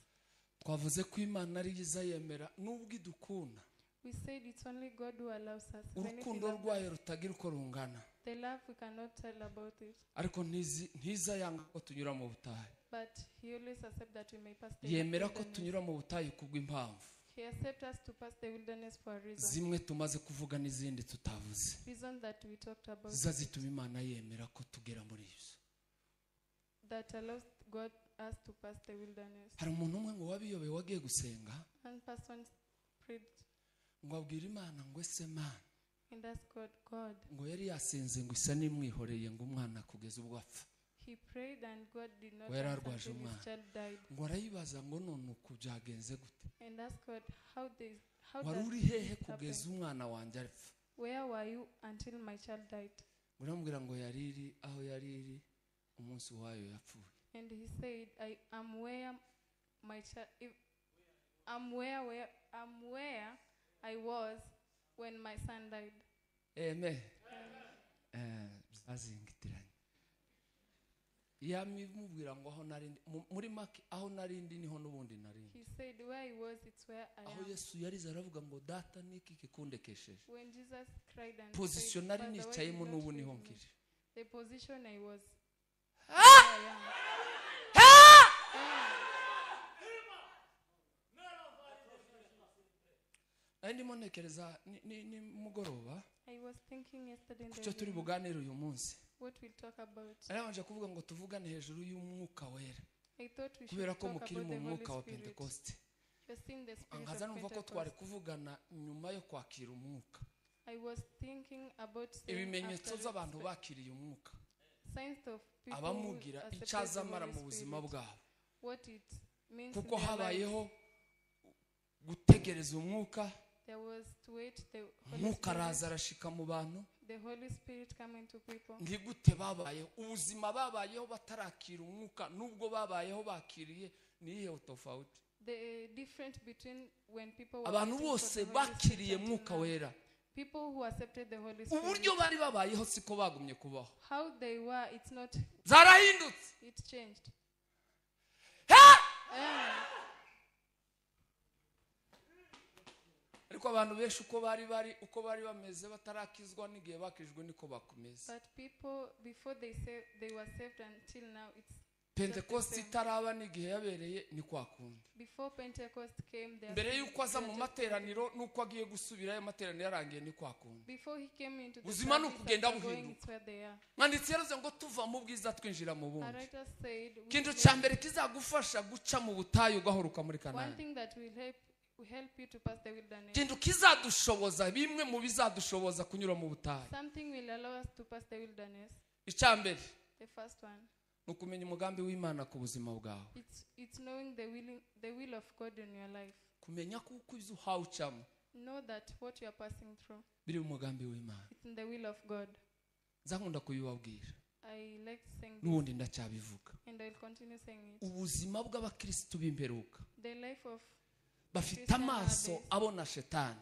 Twavuze ko Imana ari izayemera nubwo idukunda. We said it's only God who allows us. Even if He Urukundo loves rwayo us. rutagira uko rungana. The love we cannot tell about it, Ariko ntizayanga ko tunyura mu butayu. but He always accepts that we may pass the Yemera ko wilderness. tunyura mu butayu kubw'impamvu. He accepts us to pass the wilderness for a reason. Zimwe tumaze kuvuga n'izindi tutavuze. Reason that we talked about Ziza zituma Imana yemera ko tugera muri ibyo. that allows God us to pass the wilderness. Hari umuntu umwe ngo wabiyobeye wagiye gusenga One person prayed ngo abwira Imana ngo ese Mana and asked God. ngo yari yasenze ngo isa n'imwihoreye ngo umwana kugeza ubwo apfa. He prayed and God did not Where answer arwaje until umwana. his child died. Ngo arayibaza ngo none uku byagenze gute? And asked God, how Wari does uri hehe this kugeza happen? umwana wanjye apfa? Where were you until my child died? Ngo aramubwira ngo yari iri aho yari iri umunsi wayo yapfuye. And he said, I am where my child. I'm where I was when my son died. Amen. Azingitiranye. Yamubwira ngo aho narindi muri make aho narindi niho nubundi narindi. He said, where he was, it's where I Aho am. Yesu yarize aravuga ngo data niki kikundekesheje. When Jesus cried and Position said, nari "Father, why nicayemo did you n'ubu not niho leave me?" nkiri. The position I was. Where I am. Ndimo ntekereza ni mugoroba I was thinking yesterday in the kucyo turi evening buganire uyu munsi. what we'll talk about. Arabanje kuvuga ngo tuvugane hejuru y'umwuka wera. I thought we should Kubera talk ko about mukiri mu the mwuka wa Holy Spirit. Pentecost. You're seeing the spirit Angaza of numva ko twari Pentecost. kuvugana nyuma yo kwakira umwuka. I was thinking about saying Ibimenyetso after z'abantu the bakiriye umwuka. signs of people who Abamugira accepted the icyazamara Holy mu buzima Spirit, bwabo. what it means in Kuko their habayeho lives. gutegereza umwuka. There was to wait the Holy Umwuka Spirit. araza arashika mu bantu. The Holy Spirit coming to people. Ngigute babayeho ubuzima babayeho batarakira umwuka nubwo babayeho bakiriye nihe tofauti. The difference between when people were Abantu waiting for bose the Holy bakiriye Spirit mwuka and now. wera. People who accepted the Holy Spirit. Uburyo bari babayeho siko bagumye kubaho. How they were, it's not. Zarahindutse. It changed. Ha! Ariko abantu benshi uko bari bameze batarakizwa n'igihe bakijwe niko bakomeza. But people before they were saved until now it's Pentecost just the same. itaraba n'igihe yabereye ni kwa kundi. Before Pentecost came there. Mbere yuko aza mu materaniro nuko agiye gusubirayo materaniro yarangiye ni kwa kundi. Before he came into the Ubuzima ni service, ukugenda after going, buhinduka. it's where they are. Mwanditsi yaravuze ngo tuva mu bwiza twinjira mu A bundi. writer said, Ikintu cya mbere kizagufasha guca mu butayu ugahoruka muri one Kanani. thing that will help you to pass the wilderness. Ikintu kizadushoboza bimwe mu bizadushoboza kunyura mu butayu. Something will allow us to pass the wilderness. Icya mbere The first one, ni ukumenya umugambi w'Imana ku buzima bwawe. it's knowing the will of God in your life. Kumenya kuko ibyo uhawe ucamo Know that what you are passing through, biri mu mugambi w'Imana. it's in the will of God. Nzankunda kubibabwira I like saying this, n'ubundi ndacyabivuga. and I'll continue saying it. Ubuzima bw'abakristo b'imperuka The life of bafite amaso abona shetani.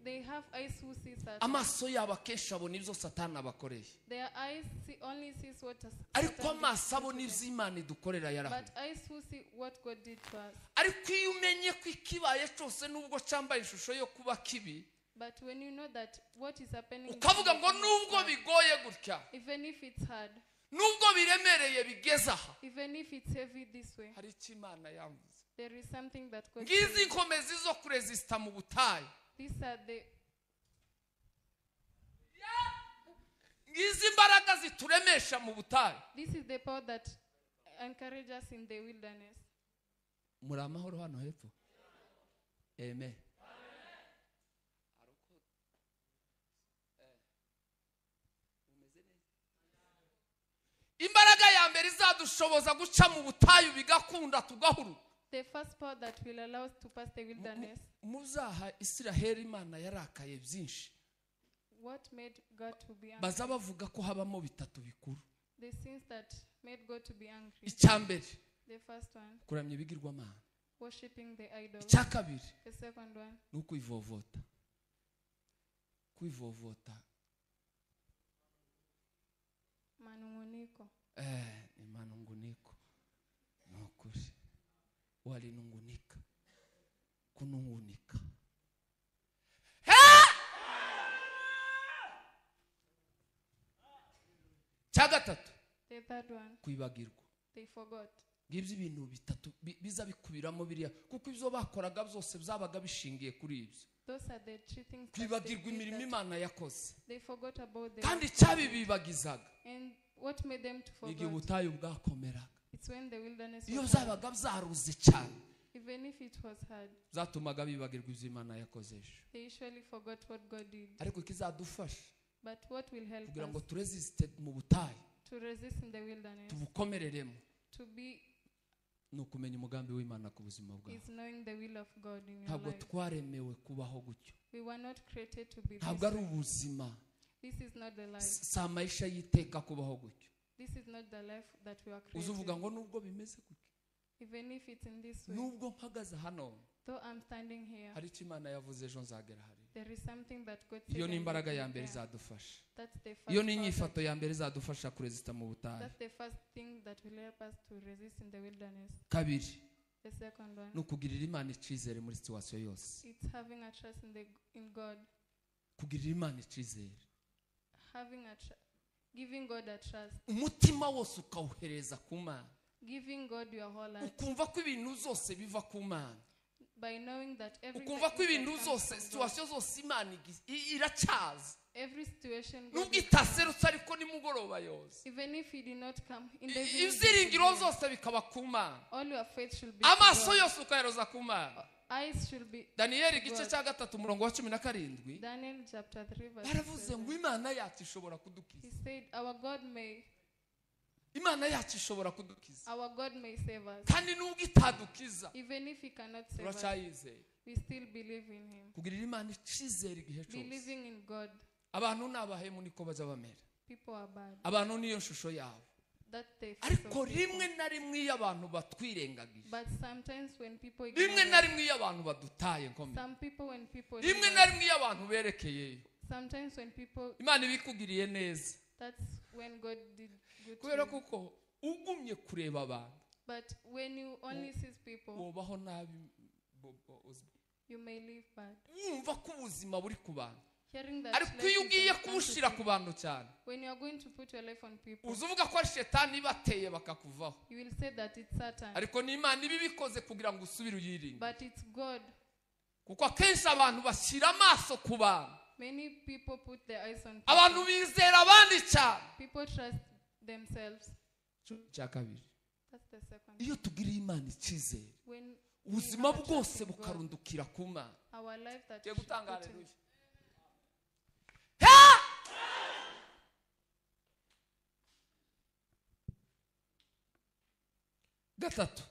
they have eyes who see Satan. Amaso yabo akenshi abona ibyo Satani abakoreye. Their eyes only sees what Ariko Satan amaso did abona to ibyo them. Imana idukorera yarahari. But eyes who see what God did to us. Ariko iyo umenye ko ikibaye cyose nubwo cyambaye ishusho yo kuba kibi, But when you know that what is happening, ukavuga ngo nubwo bigoye gutya, even if it's hard, nubwo biremereye bigeze aha, even if it's heavy this way, hari icyo Imana yavuze. there is something that God Ngizi says. inkomezi zo kuresista mu butayu. These are Ngizi imbaraga zituremesha mu butayu. this is the power that encourages us in the wilderness. Muri amahoro hano hepfo. Amen. Imbaraga ya mbere izadushoboza guca mu butayu bigakunda tugahuru. The first power that will allow us to pass the wilderness. Muzaha Isiraheli Imana yarakaye byinshi. What made God to be angry? Baza bavuga ko habamo bitatu bikuru. The sins that made God to be angry. Icya mbere The first one, kuramya ibigirwamana. worshipping the idols. Icya kabiri The second one, ni ukwivovota. Kwivovota walinungunika kunungunika. Cya gatatu, The third one, kwibagirwa. they forgot. Ngibyo ibintu bitatu biza bikubiramo biriya, kuko ibyo bakoraga byose byabaga bishingiye kuri ibyo. Those are the three things that Kwibagirwa they did imirimo that Imana yakoze. they forgot about the Kandi work of cyabibibagizaga God. And what made them to igihe forget? ubutayu bwakomeraga. It's when the wilderness Iyo was hard. zabaga byaruze cyane, Even if it was hard, zatumaga bibagirwa ibyo Imana yakoze ejo. they usually forgot what God did. Ariko ikizadufasha But what will help kugira ngo us turesiste mu butayu, to resist in the wilderness, tubukomereremo, to be, ni ukumenya umugambi w'Imana ku buzima bwawe. is knowing the will of God in your Ntabwo life. twaremewe kubaho gutyo. We were not created to be this Ntabwo ari way. ubuzima. This is not the life. Si amayisha y'iteka kubaho gutyo. This is not the life that we are Uzuvuga created. ngo nubwo bimeze gutyo, Even if it's in this way, nubwo mpagaze hano, though I'm standing here, hari icyo Imana yavuze ejo nzagera hari. there is something that God said. Iyo ni and imbaraga we ya did mbere there. izadufasha. That's the first Iyo ni power inyifato that- ya mbere izadufasha kuresista mu butayu. That's the first thing that will help us to resist in the wilderness. Kabiri, The second one, ni ukugirira Imana icyizere muri situwasiyo yose. it's having a trust in God, Kugirira Imana icyizere. giving God a trust, Umutima wose ukawuhereza ku Mana. giving God your whole heart, Ukumva ko ibintu zose biva ku Mana. by knowing that Ukumva ko ibintu zose, situwasiyo zose Imana iracyaza. every situation, God Nubwo is- itaserutse ariko nimugoroba yose. even if He did not come in the evening, Ibyiringiro zose bikaba ku Mana. all your faith should be Amaso to God. yose ukayaroza ku Mana. Eyes should be Daniyeli to igice God. cya gatatu umurongo wa 17 Daniel chapter 3 verse baravuze 7. ngo Imana yacu ishobora He kudukiza. said, our God may save us. Kandi nubwo itadukiza Even if He cannot save us, turacyayizeye. we still believe in Him. Kugirira Imana icyizere igihe cyose. Believing in God. Abantu ni abahemu niko bajya bamera. People are bad. Abantu niyo shusho yabo. That they face Ariko of people. rimwe na rimwe iyo abantu batwirengagije, But sometimes when people rimwe ignore na us, rimwe iyo abantu badutaye nkomeye, some people when people rimwe leave na us, rimwe iyo abantu berekeyeyo, sometimes when people, Imana ibikugiriye neza. that's when God did good to Kubera you. kuko ugumye kureba abantu, But when you only see people, wobaho nabi, you may live bad. wumva ko ubuzima buri ku bantu. Hearing that Ariko life iyo is ugiye gonna come to kuwushyira ku people, bantu cyane, when you are going to put your life on people, uza uvuga ko ari shetani ibateye bakakuvaho. you will say that it's Satan. Ariko ni Imana iba ibikoze kugira ngo usubire uyiringe. But it's God. Kuko akenshi abantu bashyira amaso ku bantu, Many people put their eyes on abantu people. bizera abandi cyane. People trust themselves. Cya kabiri, That's the second. iyo tugiriye Imana icyizere, When we ubuzima have a trust bwose in God, bukarundukira ku Mana. our life that Tugiye we should gutanga put in- haleluya. Gatatu,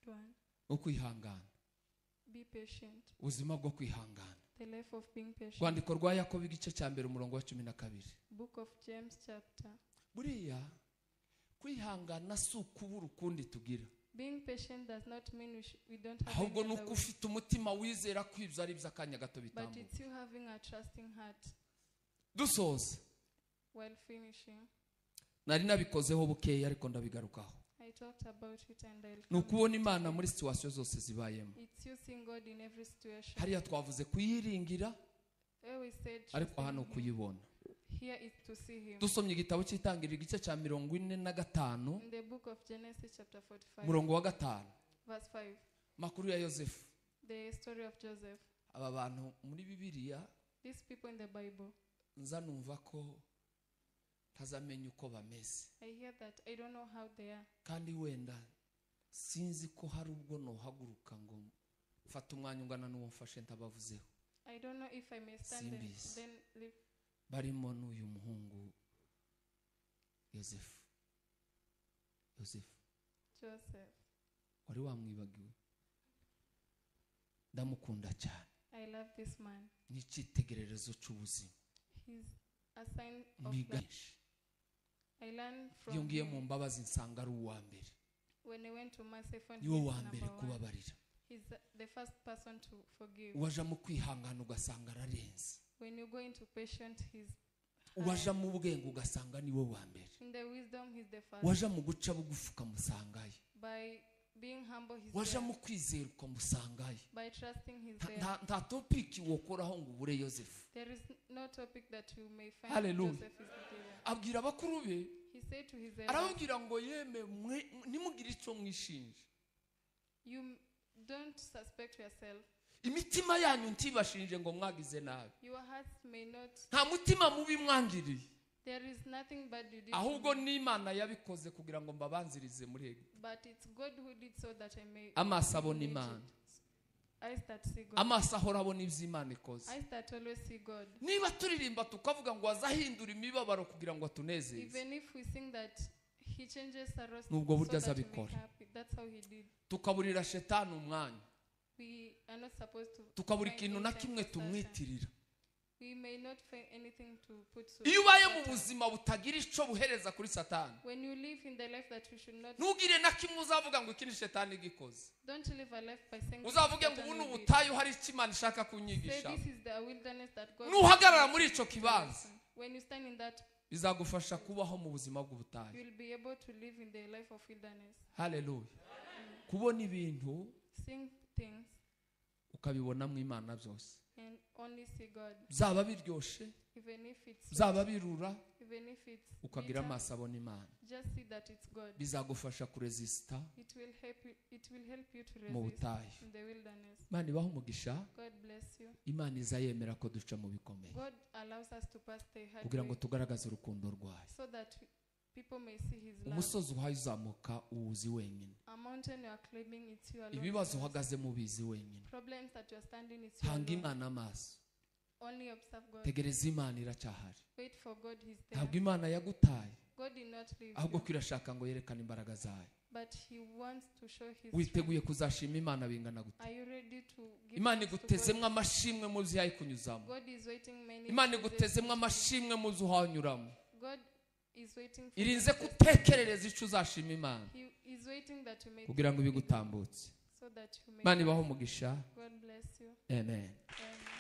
One, ukwihangana. be patient. Ubuzima bwo kwihangana. The life of being patient. Rwandiko rwa Yakobo igice cya mbere umurongo wa 12. Book of James chapter. Buriya kwihangana si ukubura ukundi tugira, Being patient does not mean we don't have ahubwo any ni other uko way, ufite umutima wizera ko ibyo ari iby'akanya gato but bitambuka. it's you having a trusting heart. Dusoza, While finishing, nari nabikozeho bukeya ariko ndabigarukaho. I talked about it and I'll Ni come. ukubona Imana muri situwasiyo zose zibayemo. It's you seeing God in every situation. Hariya twavuze kuyiringira, Where we said ariko trusting hano Him. kuyibona. Here is to see Him. Dusomye igitabo cy'Itangiriro igice cya 45 In the book of Genesis chapter 45, umurongo wa 5, verse 5, makuru ya Yosefu. the story of Joseph. Aba bantu muri Bibiliya These people in the Bible, nza numva ko ntazamenya uko bameze, I hear that I don't know how they are. kandi wenda sinzi ko hari ubwo nohaguruka ngo mfata umwanya ungana n'uwo mfashe ntabavuzeho. I don't know if I may stand and Simbizi. then leave. Barimo n'uyu muhungu Yosefu. Joseph. Wari wamwibagiwe? Ndamukunda cyane, I love this man. ni icyitegererezo cy'ubuzima. He's a sign of Mwiga life. henshi. I learned Iyo from ngiye mu him. mbabazi nsanga ari uwa mbere, When I went to Mercy, I found niwe he's wa number mbere one. kubabarira. He's the first person to forgive. Waja mu kwihangana ugasanga ararenze, When you go into patience, he's waja mu bwenge ugasanga niwe wa mbere, in the wisdom, he's the first. waja mu guca bugufi ukamusangayo. By being humble, he's waje there. mu kwizera ukamusangayo. By trusting, he's there. Nta topiki wokoraho ngo ubure Yosefu. There is no topic that you may find Hallelujah. Joseph is there. Abwira abakuru be, He said to his elders, arababwira ngo yeme nimugire icyo mwishinja. you don't suspect yourself. Imitima yanyu ntibashinje ngo mwagize nabi. Your hearts may not. Nta mutima mubi mwangiriye. There is nothing bad you did. Ahubwo n'Imana yabikoze kugira ngo mbabanzirize muri ego. But it's God who did so that I may. Amaso abona Imana. I start see God. Amaso ahora abona ibyo Imana ikoze. I start always see God. Niba turirimba tukavuga ngo azahindura imibabaro kugira ngo atunezeze. Even if we sing that he changes sorrows Nubwo buryo so that we azabikora. may happy. That's how he did. Tukaburira shetani umwanya. We are not supposed to. Tukabura find ikintu any na time kimwe for Satan. tumwitirira. We may not find anything to put to. Iyo ubaye mu Satan. buzima butagira icyo buhereza kuri Satani, When you live in the life that you should not. ntugire na kimwe uzavuga ngo iki ni shetani gikoze. Don't live a life by saying. Uzavuge ngo Satan ubu ni will do it. ubutayu hari icyo Imana ishaka Say kunyigisha. this is the wilderness that God. Nuhagarara muri icyo kibanza, When you stand in that, bizagufasha kubaho mu buzima bw'ubutayu. you will be able to live in the life of wilderness. Haleluya. Kubona ibintu Seeing things ukabibonamo Imana byose. and only see God. Byaba biryoshe, Even if it's sweet, byaba birura, even if it's ukagira bitter, amaso abona Imana. just see that it's God. Bizagufasha kuresista It will help you. It will help you to mu resist butayu. in the wilderness. Imana ibaha umugisha. God bless you. Imana izayemera ko duca mu bikomeye God allows us to pass the hard kugira ngo way tugaragaze urukundo rwayo. so that people may see His love. Umusozi uhaye uzamuka uwuzi wenyine. A mountain you are climbing, it's you alone. Ibibazo knows. uhagazemo ubizi wenyine. Problems that you are standing, it's you Hanga alone. Imana amaso. Only observe God. Tegereza Imana iracyahari. Wait for God. He's Ntabwo there. Imana yagutaye, God did not leave ahubwo you, ko irashaka ngo yerekane imbaraga zayo. but He wants to show His strength. Witeguye kuzashima Imana bingana gute? Are you ready to give Imana thanks to igutezemo God? amashimwe mu byo yayikunyuzamo. God is waiting many Imana praises. igutezemo amashimwe mu byo uhanyuramo. God is waiting for Irinze you. gutekerereza icyo uzashima Imana He is waiting that you may kugira ngo thank God, ibigutambutse. so that you may. Imana ibaho umugisha. God bless you. Amen. Amen.